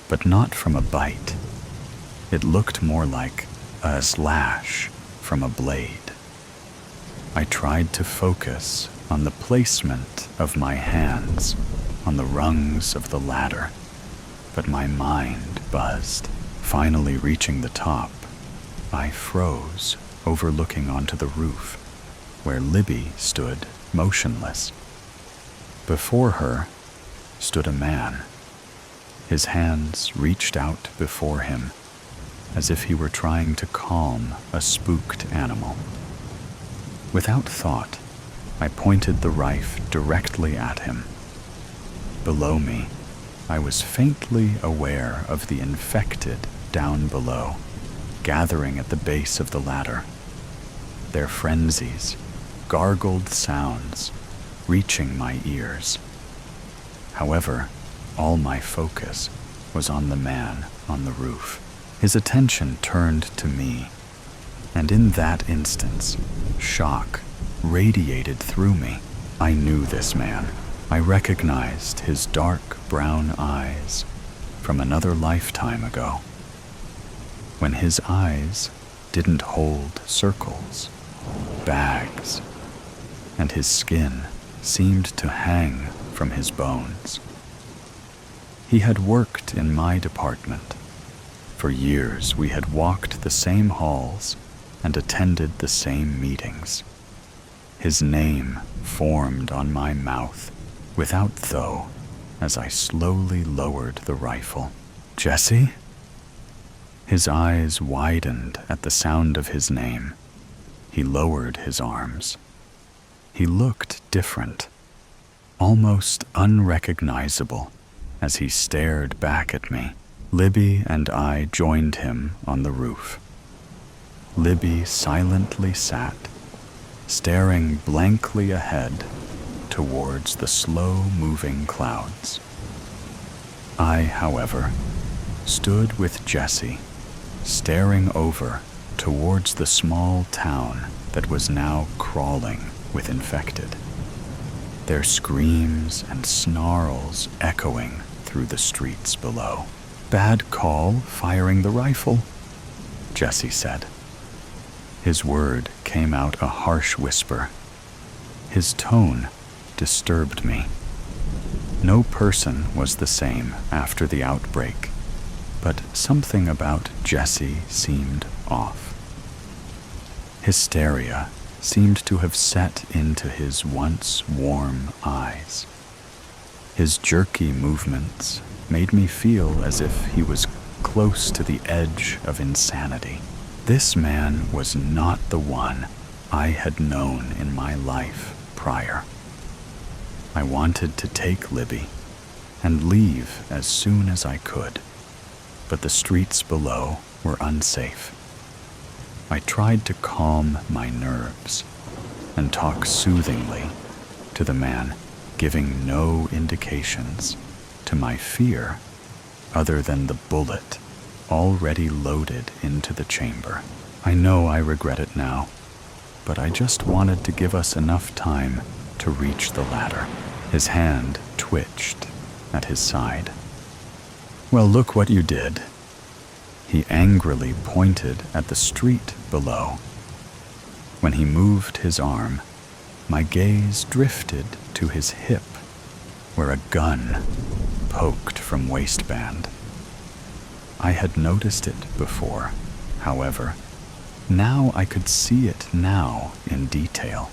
but not from a bite. It looked more like a slash from a blade. I tried to focus on the placement of my hands on the rungs of the ladder, but my mind buzzed. Finally reaching the top, I froze, overlooking onto the roof, where Libby stood motionless. Before her stood a man. His hands reached out before him, as if he were trying to calm a spooked animal. Without thought, I pointed the rifle directly at him. Below me, I was faintly aware of the infected down below, gathering at the base of the ladder, their frenzies, gargled sounds reaching my ears. However, all my focus was on the man on the roof. His attention turned to me, and in that instance, shock radiated through me. I knew this man. I recognized his dark brown eyes from another lifetime ago, when his eyes didn't hold circles, bags, and his skin seemed to hang from his bones. He had worked in my department. For years we had walked the same halls and attended the same meetings. His name formed on my mouth without though as I slowly lowered the rifle. Jesse? His eyes widened at the sound of his name. He lowered his arms. He looked different, almost unrecognizable, as he stared back at me. Libby and I joined him on the roof. Libby silently sat, staring blankly ahead towards the slow-moving clouds. I, however, stood with Jesse, staring over towards the small town that was now crawling with infected. their screams and snarls echoing through the streets below. "Bad call, firing the rifle," Jesse said. His word came out a harsh whisper. His tone disturbed me. No person was the same after the outbreak, but something about Jesse seemed off. Hysteria seemed to have set into his once warm eyes. His jerky movements made me feel as if he was close to the edge of insanity. This man was not the one I had known in my life prior. I wanted to take Libby and leave as soon as I could, but the streets below were unsafe. I tried to calm my nerves and talk soothingly to the man, giving no indications to my fear other than the bullet already loaded into the chamber. I know I regret it now, but I just wanted to give us enough time to reach the ladder. His hand twitched at his side. "Well, look what you did." He angrily pointed at the street below. When he moved his arm, my gaze drifted to his hip, where a gun poked from waistband. I had noticed it before, however. Now I could see it now in detail.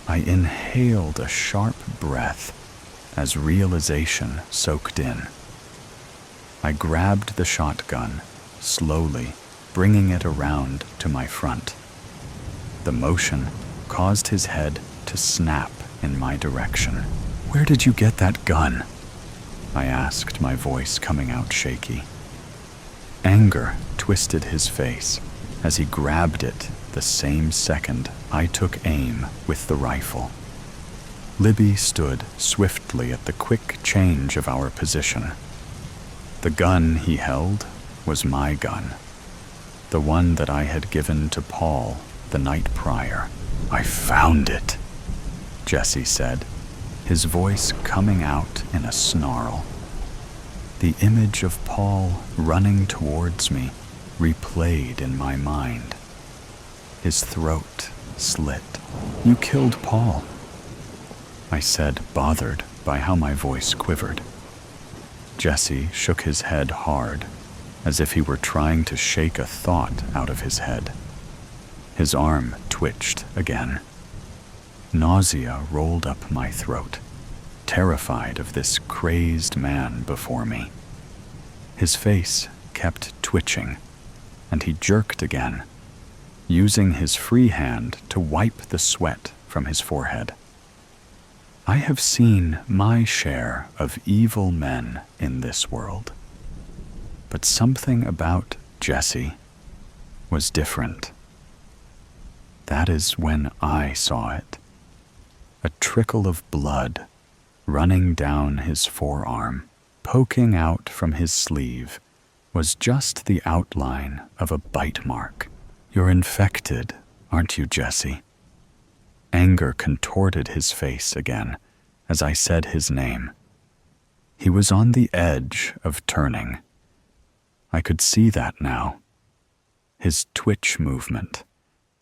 I inhaled a sharp breath as realization soaked in. I grabbed the shotgun, slowly bringing it around to my front. The motion caused his head to snap in my direction. "Where did you get that gun?" I asked, my voice coming out shaky. Anger twisted his face as he grabbed it the same second I took aim with the rifle. Libby stood swiftly at the quick change of our position. The gun he held was my gun, the one that I had given to Paul the night prior. "I found it," Jesse said, his voice coming out in a snarl. The image of Paul running towards me replayed in my mind. His throat slit. "You killed Paul," I said, bothered by how my voice quivered. Jesse shook his head hard, as if he were trying to shake a thought out of his head. His arm twitched again. Nausea rolled up my throat, terrified of this crazed man before me. His face kept twitching, and he jerked again, using his free hand to wipe the sweat from his forehead. I have seen my share of evil men in this world, but something about Jesse was different. That is when I saw it. A trickle of blood running down his forearm, poking out from his sleeve, was just the outline of a bite mark. "You're infected, aren't you, Jesse?" Anger contorted his face again as I said his name. He was on the edge of turning. I could see that now. His twitch movement,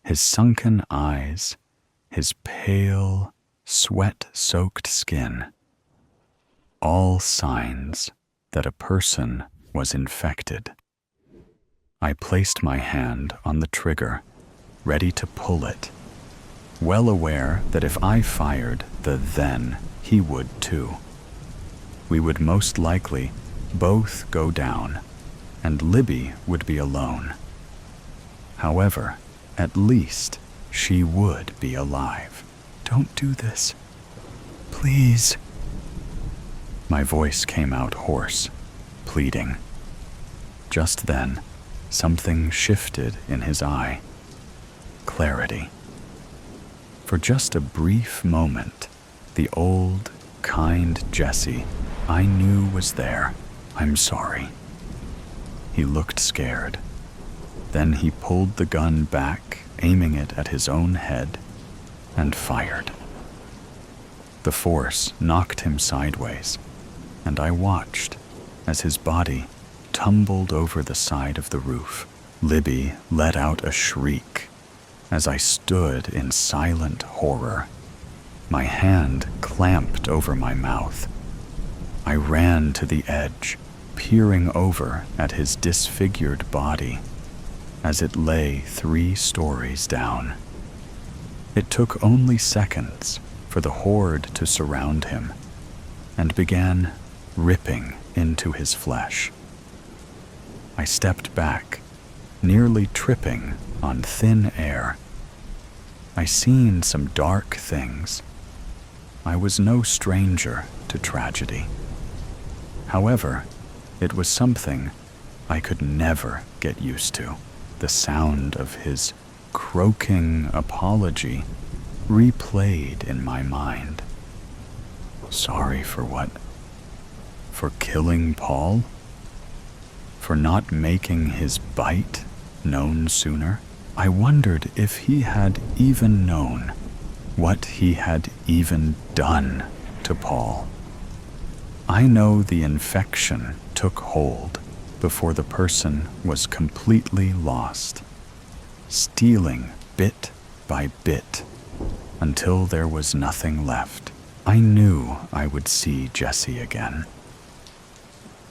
his sunken eyes, his pale, sweat-soaked skin. All signs that a person was infected. I placed my hand on the trigger, ready to pull it, well aware that if I fired then he would too. We would most likely both go down, and Libby would be alone. However, at least she would be alive. "Don't do this. Please." My voice came out hoarse, pleading. Just then, something shifted in his eye. Clarity. For just a brief moment, the old, kind Jesse I knew was there. "I'm sorry." He looked scared. Then he pulled the gun back, aiming it at his own head, and fired. The force knocked him sideways, and I watched as his body tumbled over the side of the roof. Libby let out a shriek as I stood in silent horror. My hand clamped over my mouth. I ran to the edge, peering over at his disfigured body as it lay 3 stories down. It took only seconds for the horde to surround him and began ripping into his flesh. I stepped back, nearly tripping on thin air. I seen some dark things. I was no stranger to tragedy. However, it was something I could never get used to. The sound of his croaking apology replayed in my mind. Sorry for what? For killing Paul? For not making his bite known sooner? I wondered if he had even known what he had even done to Paul. I know the infection took hold before the person was completely lost, stealing bit by bit until there was nothing left. I knew I would see Jesse again.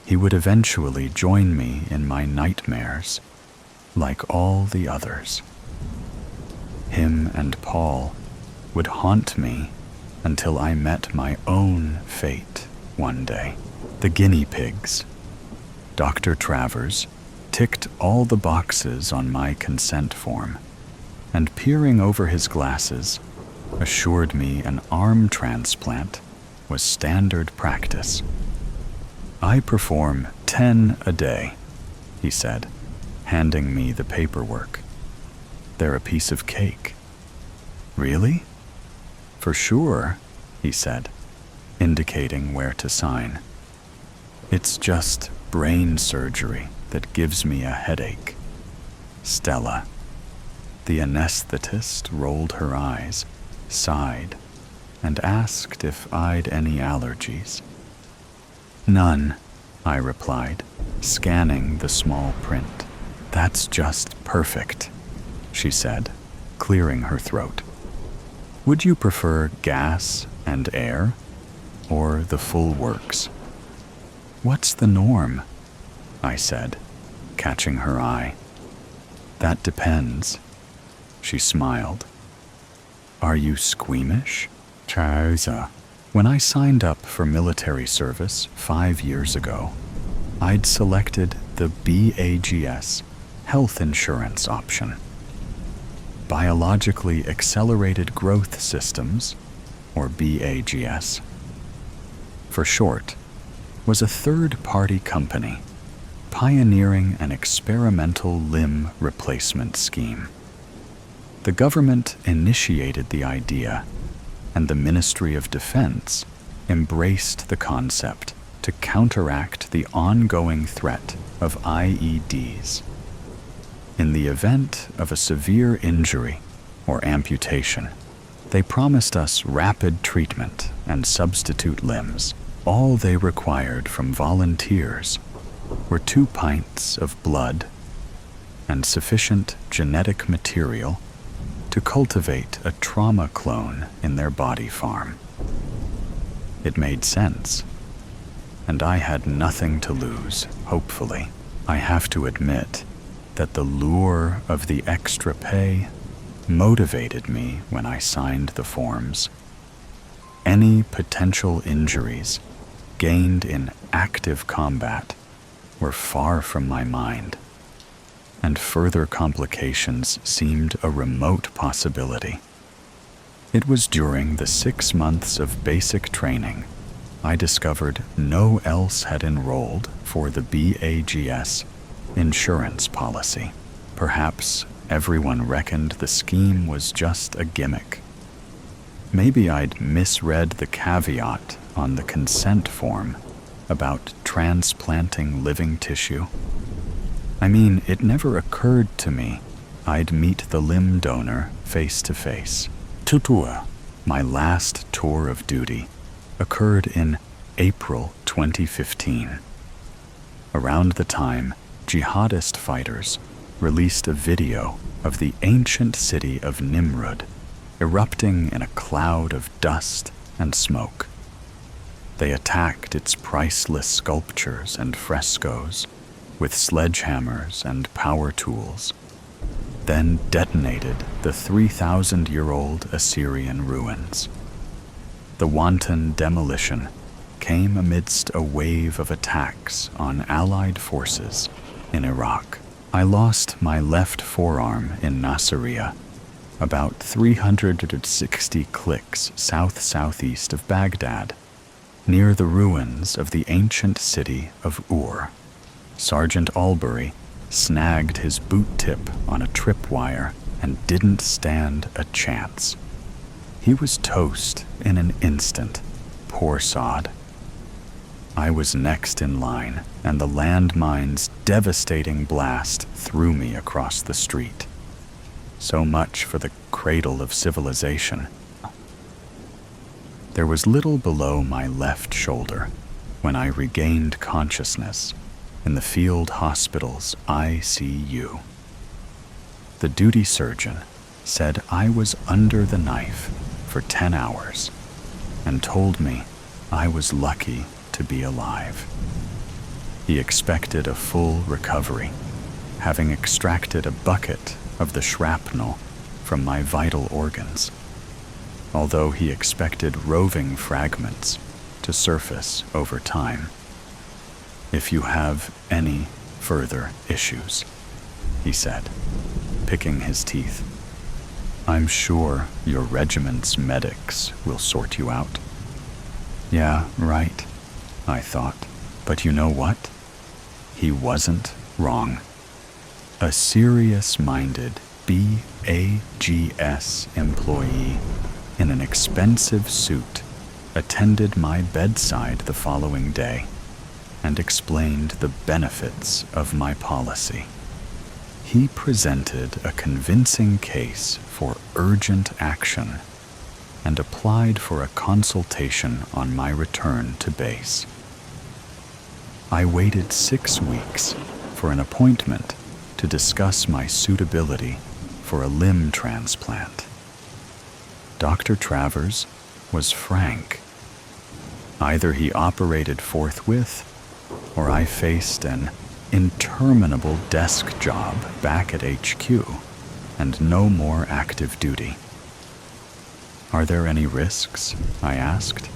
He would eventually join me in my nightmares, like all the others. Him and Paul would haunt me until I met my own fate one day. The guinea pigs. Dr. Travers ticked all the boxes on my consent form, and peering over his glasses, assured me an arm transplant was standard practice. I perform 10 a day, he said, handing me the paperwork. They're a piece of cake. Really? For sure, he said, indicating where to sign. It's just brain surgery that gives me a headache. Stella. The anesthetist rolled her eyes, sighed, and asked if I'd any allergies. None, I replied, scanning the small print. That's just perfect, she said, clearing her throat. Would you prefer gas and air, or the full works? What's the norm? I said, catching her eye. That depends, she smiled. Are you squeamish? Chauza. When I signed up for military service 5 years ago, I'd selected the BAGS health insurance option. Biologically Accelerated Growth Systems, or BAGS, for short, was a third-party company pioneering an experimental limb replacement scheme. The government initiated the idea, and the Ministry of Defense embraced the concept to counteract the ongoing threat of IEDs. In the event of a severe injury or amputation, they promised us rapid treatment and substitute limbs. All they required from volunteers were 2 pints of blood and sufficient genetic material to cultivate a trauma clone in their body farm. It made sense, and I had nothing to lose, hopefully. I have to admit that the lure of the extra pay motivated me when I signed the forms. Any potential injuries gained in active combat were far from my mind, and further complications seemed a remote possibility. It was during the 6 months of basic training I discovered no else had enrolled for the BAGS insurance policy. Perhaps everyone reckoned the scheme was just a gimmick. Maybe I'd misread the caveat on the consent form about transplanting living tissue. I mean, it never occurred to me I'd meet the limb donor face to face. Tutua, my last tour of duty, occurred in April 2015, around the time jihadist fighters released a video of the ancient city of Nimrud erupting in a cloud of dust and smoke. They attacked its priceless sculptures and frescoes with sledgehammers and power tools, then detonated the 3,000-year-old Assyrian ruins. The wanton demolition came amidst a wave of attacks on Allied forces in Iraq. I lost my left forearm in Nasiriyah, about 360 clicks south-southeast of Baghdad, near the ruins of the ancient city of Ur. Sergeant Albury snagged his boot tip on a tripwire and didn't stand a chance. He was toast in an instant, poor sod. I was next in line, and the landmine's devastating blast threw me across the street. So much for the cradle of civilization. There was little below my left shoulder when I regained consciousness in the field hospital's ICU. The duty surgeon said I was under the knife for 10 hours and told me I was lucky to be alive. He expected a full recovery, having extracted a bucket of the shrapnel from my vital organs, although he expected roving fragments to surface over time. "If you have any further issues," he said, picking his teeth, "I'm sure your regiment's medics will sort you out." Yeah, right, I thought. But you know what? He wasn't wrong. A serious-minded BAGS employee in an expensive suit attended my bedside the following day and explained the benefits of my policy. He presented a convincing case for urgent action and applied for a consultation on my return to base. I waited 6 weeks for an appointment to discuss my suitability for a limb transplant. Dr. Travers was frank. Either he operated forthwith, or I faced an interminable desk job back at HQ and no more active duty. "Are there any risks?" I asked.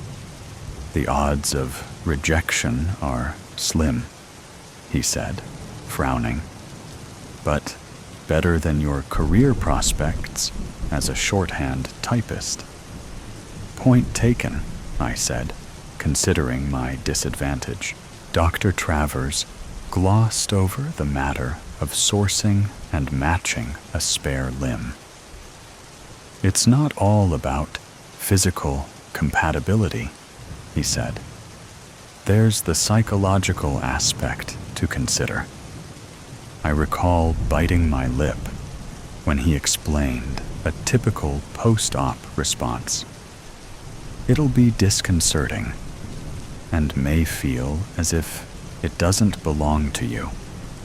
"The odds of rejection are slim," he said, frowning. "But better than your career prospects as a shorthand typist." "Point taken," I said, considering my disadvantage. Dr. Travers glossed over the matter of sourcing and matching a spare limb. "It's not all about physical compatibility," he said. "There's the psychological aspect to consider." I recall biting my lip when he explained a typical post-op response. "It'll be disconcerting and may feel as if it doesn't belong to you,"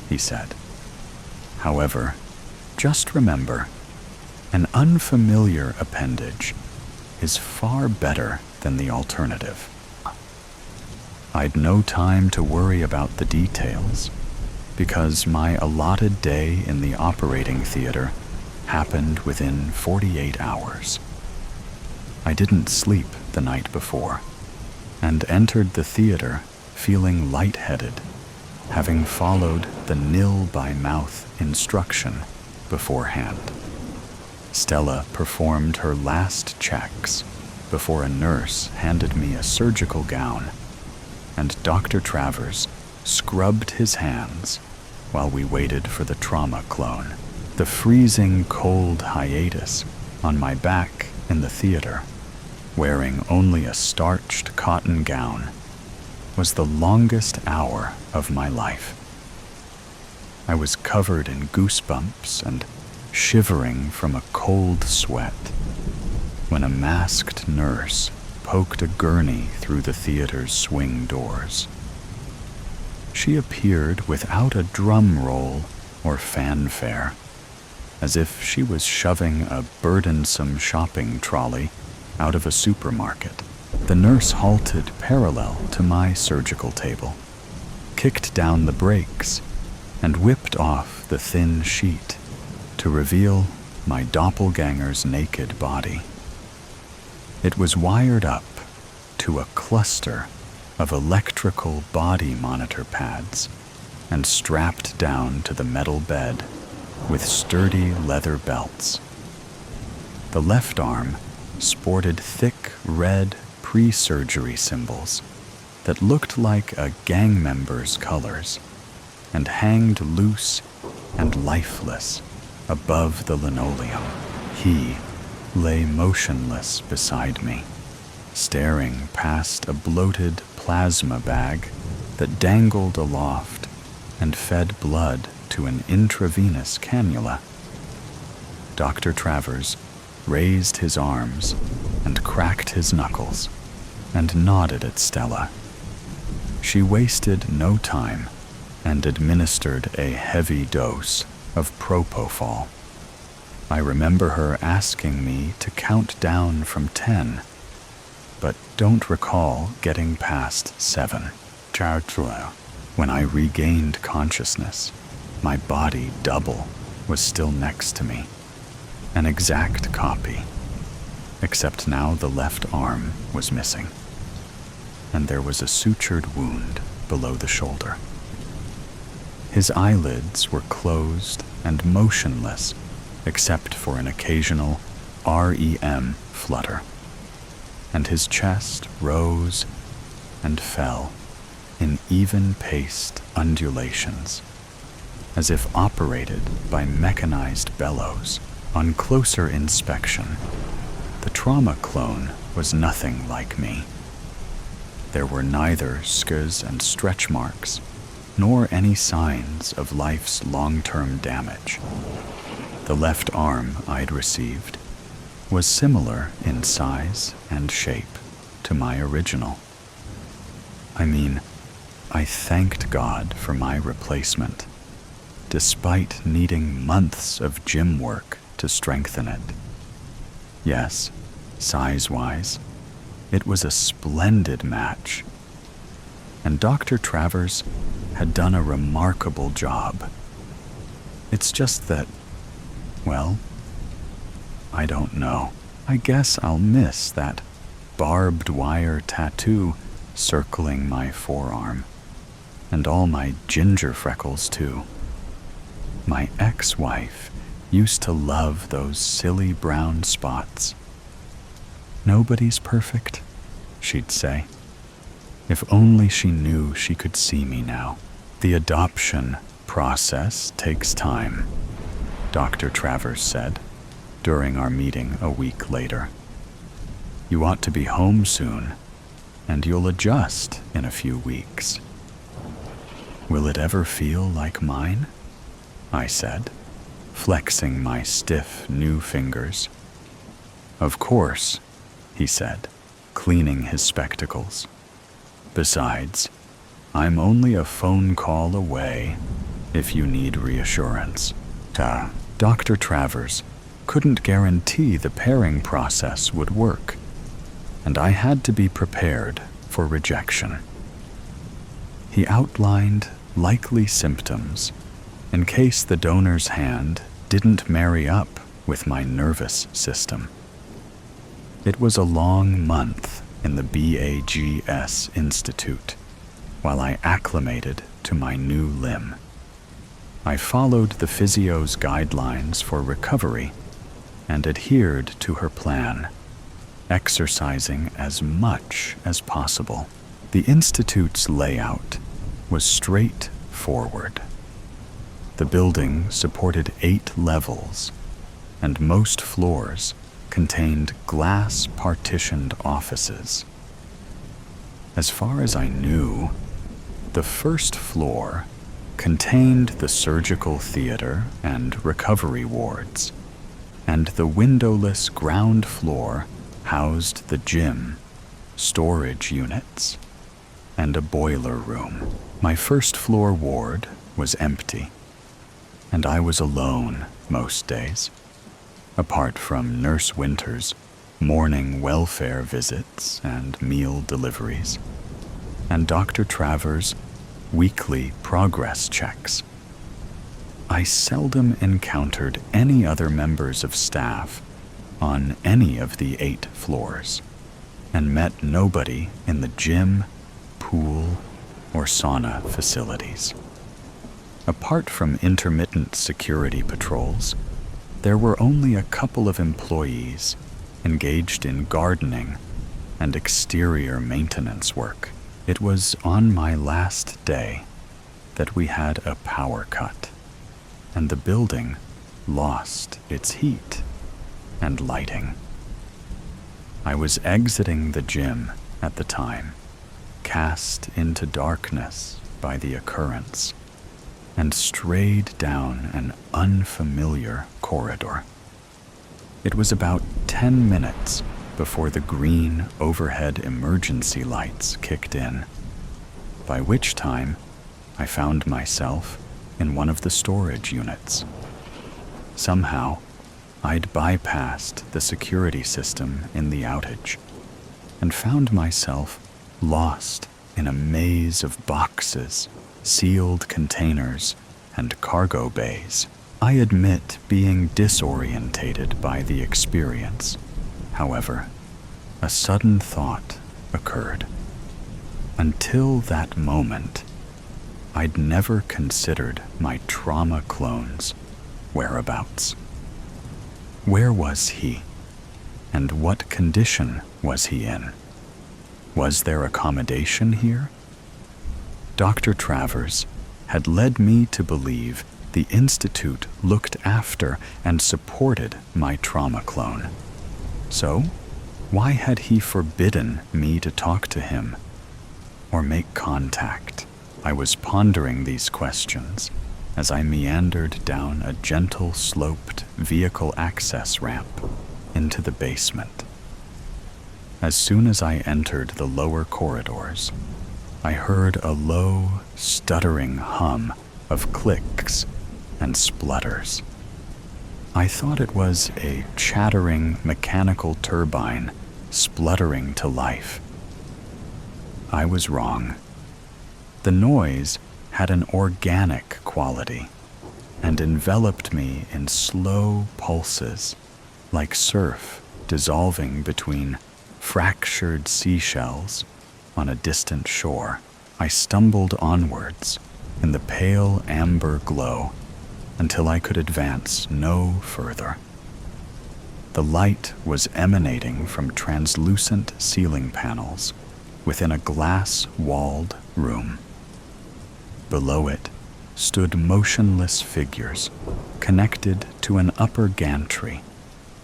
he said. "However, just remember, an unfamiliar appendage is far better than the alternative." I'd no time to worry about the details because my allotted day in the operating theater happened within 48 hours. I didn't sleep the night before and entered the theater feeling lightheaded, having followed the nil-by-mouth instruction beforehand. Stella performed her last checks before a nurse handed me a surgical gown, and Dr. Travers scrubbed his hands while we waited for the trauma clone. The freezing cold hiatus on my back in the theater, wearing only a starched cotton gown, was the longest hour of my life. I was covered in goosebumps and shivering from a cold sweat when a masked nurse poked a gurney through the theater's swing doors. She appeared without a drum roll or fanfare, as if she was shoving a burdensome shopping trolley out of a supermarket. The nurse halted parallel to my surgical table, kicked down the brakes, and whipped off the thin sheet to reveal my doppelganger's naked body. It was wired up to a cluster of electrical body monitor pads and strapped down to the metal bed with sturdy leather belts. The left arm sported thick red pre-surgery symbols that looked like a gang member's colors and hanged loose and lifeless above the linoleum. He lay motionless beside me, staring past a bloated plasma bag that dangled aloft and fed blood to an intravenous cannula. Dr. Travers raised his arms and cracked his knuckles and nodded at Stella. She wasted no time and administered a heavy dose of propofol. I remember her asking me to count down from 10, but don't recall getting past 7. When I regained consciousness, my body double was still next to me, an exact copy, except now the left arm was missing, and there was a sutured wound below the shoulder. His eyelids were closed and motionless, except for an occasional REM flutter, and his chest rose and fell in even-paced undulations, as if operated by mechanized bellows. On closer inspection, the trauma clone was nothing like me. There were neither scars and stretch marks, nor any signs of life's long-term damage. The left arm I'd received was similar in size and shape to my original. I mean, I thanked God for my replacement, despite needing months of gym work to strengthen it. Yes, size-wise, it was a splendid match, and Dr. Travers had done a remarkable job. It's just that, well, I don't know. I guess I'll miss that barbed wire tattoo circling my forearm, and all my ginger freckles too. My ex-wife used to love those silly brown spots. "Nobody's perfect," she'd say. If only she knew she could see me now. The adoption process takes time, Dr. Travers said during our meeting a week later. You ought to be home soon, and you'll adjust in a few weeks. Will it ever feel like mine? I said, flexing my stiff new fingers. Of course, he said, cleaning his spectacles. Besides, I'm only a phone call away if you need reassurance. Dr. Travers couldn't guarantee the pairing process would work, and I had to be prepared for rejection. He outlined likely symptoms in case the donor's hand didn't marry up with my nervous system. It was a long month in the BAGS Institute while I acclimated to my new limb. I followed the physio's guidelines for recovery and adhered to her plan, exercising as much as possible. The Institute's layout was straightforward. The building supported 8 levels, and most floors contained glass-partitioned offices. As far as I knew, the first floor contained the surgical theater and recovery wards, and the windowless ground floor housed the gym storage units, and a boiler room. My first floor ward was empty, and I was alone most days, apart from Nurse Winter's morning welfare visits and meal deliveries, and Dr. Travers' weekly progress checks. I seldom encountered any other members of staff on any of the 8 floors, and met nobody in the gym, pool, or sauna facilities. Apart from intermittent security patrols, there were only a couple of employees engaged in gardening and exterior maintenance work. It was on my last day that we had a power cut, and the building lost its heat and lighting. I was exiting the gym at the time, cast into darkness by the occurrence, and strayed down an unfamiliar corridor. It was about 10 minutes before the green overhead emergency lights kicked in, by which time I found myself in one of the storage units. Somehow, I'd bypassed the security system in the outage and found myself lost in a maze of boxes, sealed containers, and cargo bays. I admit being disorientated by the experience. However, a sudden thought occurred. Until that moment, I'd never considered my trauma clone's whereabouts. Where was he? And what condition was he in? Was there accommodation here? Dr. Travers had led me to believe the Institute looked after and supported my trauma clone. So, why had he forbidden me to talk to him or make contact? I was pondering these questions as I meandered down a gentle sloped vehicle access ramp into the basement. As soon as I entered the lower corridors, I heard a low, stuttering hum of clicks and splutters. I thought it was a chattering mechanical turbine spluttering to life. I was wrong. The noise had an organic quality and enveloped me in slow pulses, like surf dissolving between fractured seashells on a distant shore. I stumbled onwards in the pale amber glow until I could advance no further. The light was emanating from translucent ceiling panels within a glass-walled room. Below it stood motionless figures connected to an upper gantry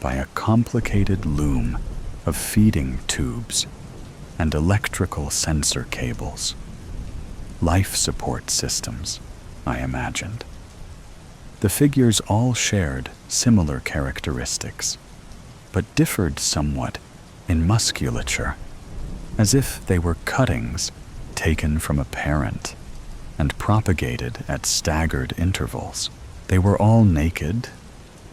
by a complicated loom of feeding tubes and electrical sensor cables. Life support systems, I imagined. The figures all shared similar characteristics, but differed somewhat in musculature, as if they were cuttings taken from a parent and propagated at staggered intervals. They were all naked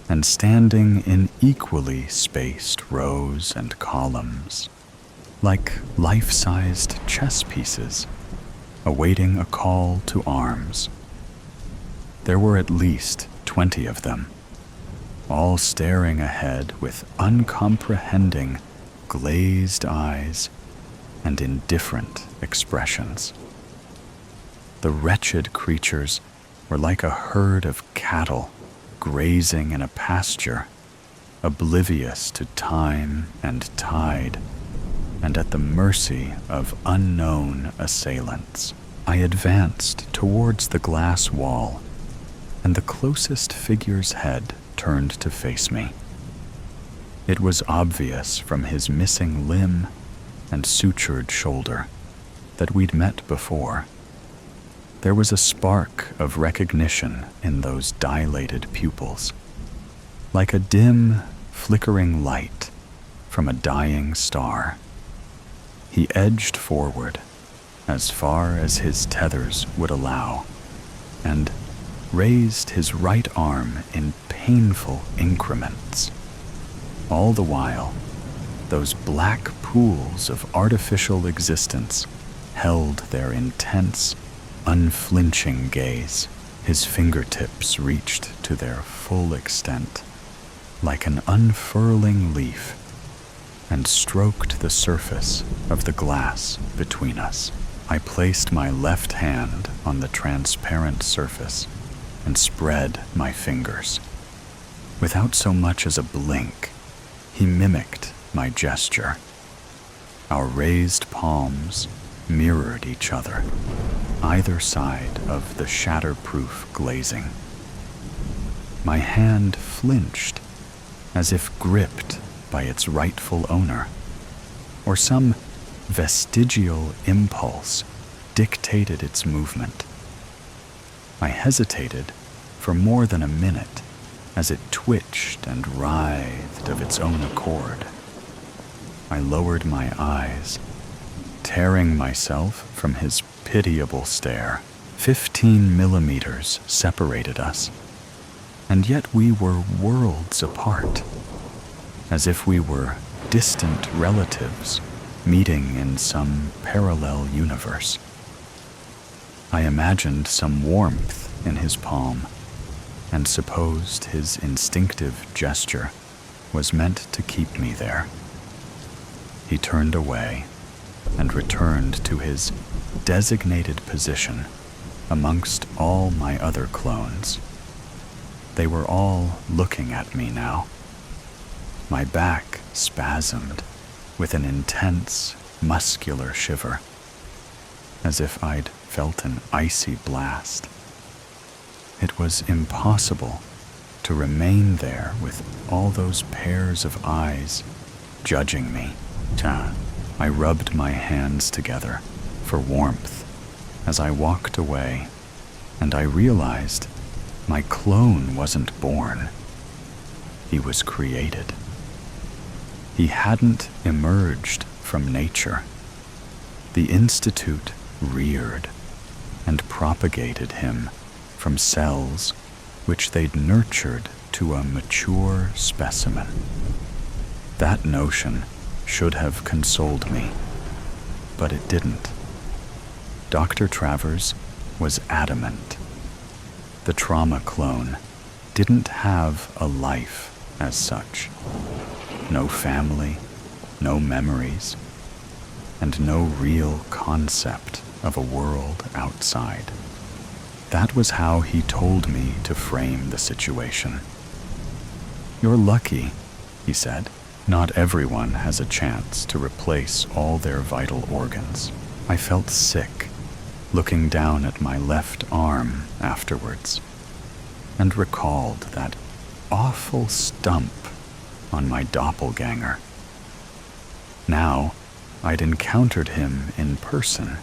and standing in equally spaced rows and columns, like life-sized chess pieces, awaiting a call to arms. There were at least 20 of them, all staring ahead with uncomprehending, glazed eyes and indifferent expressions. The wretched creatures were like a herd of cattle grazing in a pasture, oblivious to time and tide, and at the mercy of unknown assailants. I advanced towards the glass wall, and the closest figure's head turned to face me. It was obvious from his missing limb and sutured shoulder that we'd met before. There was a spark of recognition in those dilated pupils, like a dim, flickering light from a dying star. He edged forward as far as his tethers would allow and raised his right arm in painful increments. All the while, those black pools of artificial existence held their intense, unflinching gaze. His fingertips reached to their full extent, like an unfurling leaf, and stroked the surface of the glass between us. I placed my left hand on the transparent surface and spread my fingers. Without so much as a blink, he mimicked my gesture. Our raised palms mirrored each other, either side of the shatterproof glazing. My hand flinched, as if gripped by its rightful owner, or some vestigial impulse dictated its movement. I hesitated for more than a minute as it twitched and writhed of its own accord. I lowered my eyes, tearing myself from his pitiable stare. 15 millimeters separated us, and yet we were worlds apart, as if we were distant relatives meeting in some parallel universe. I imagined some warmth in his palm and supposed his instinctive gesture was meant to keep me there. He turned away and returned to his designated position amongst all my other clones. They were all looking at me now. My back spasmed with an intense, muscular shiver, as if I'd felt an icy blast. It was impossible to remain there with all those pairs of eyes judging me. I rubbed my hands together for warmth as I walked away, and I realized my clone wasn't born. He was created. He hadn't emerged from nature. The Institute reared and propagated him from cells which they'd nurtured to a mature specimen. That notion should have consoled me, but it didn't. Dr. Travers was adamant. The trauma clone didn't have a life as such. No family, no memories, and no real concept of a world outside. That was how he told me to frame the situation. "You're lucky," he said. "Not everyone has a chance to replace all their vital organs." I felt sick, looking down at my left arm afterwards, and recalled that awful stump on my doppelganger. Now, I'd encountered him in person.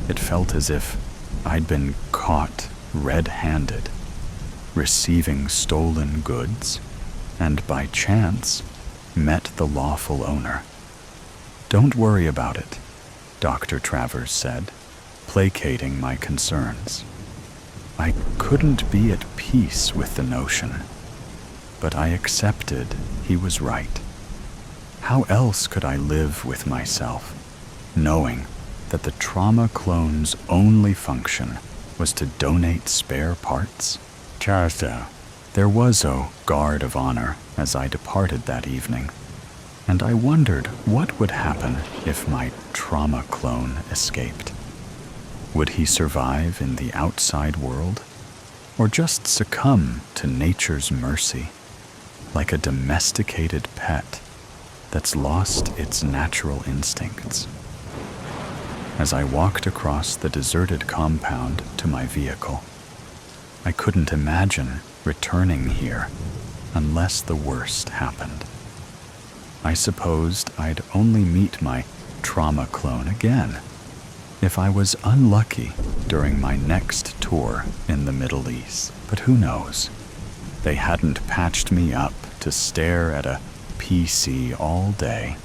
It felt as if I'd been caught red-handed, receiving stolen goods, and by chance met the lawful owner. "Don't worry about it," Dr. Travers said, placating my concerns. I couldn't be at peace with the notion, but I accepted he was right. How else could I live with myself, knowing that the trauma clone's only function was to donate spare parts? There was a guard of honor as I departed that evening, and I wondered what would happen if my trauma clone escaped. Would he survive in the outside world, or just succumb to nature's mercy, like a domesticated pet that's lost its natural instincts? As I walked across the deserted compound to my vehicle, I couldn't imagine returning here unless the worst happened. I supposed I'd only meet my trauma clone again if I was unlucky during my next tour in the Middle East. But who knows? They hadn't patched me up to stare at a PC all day.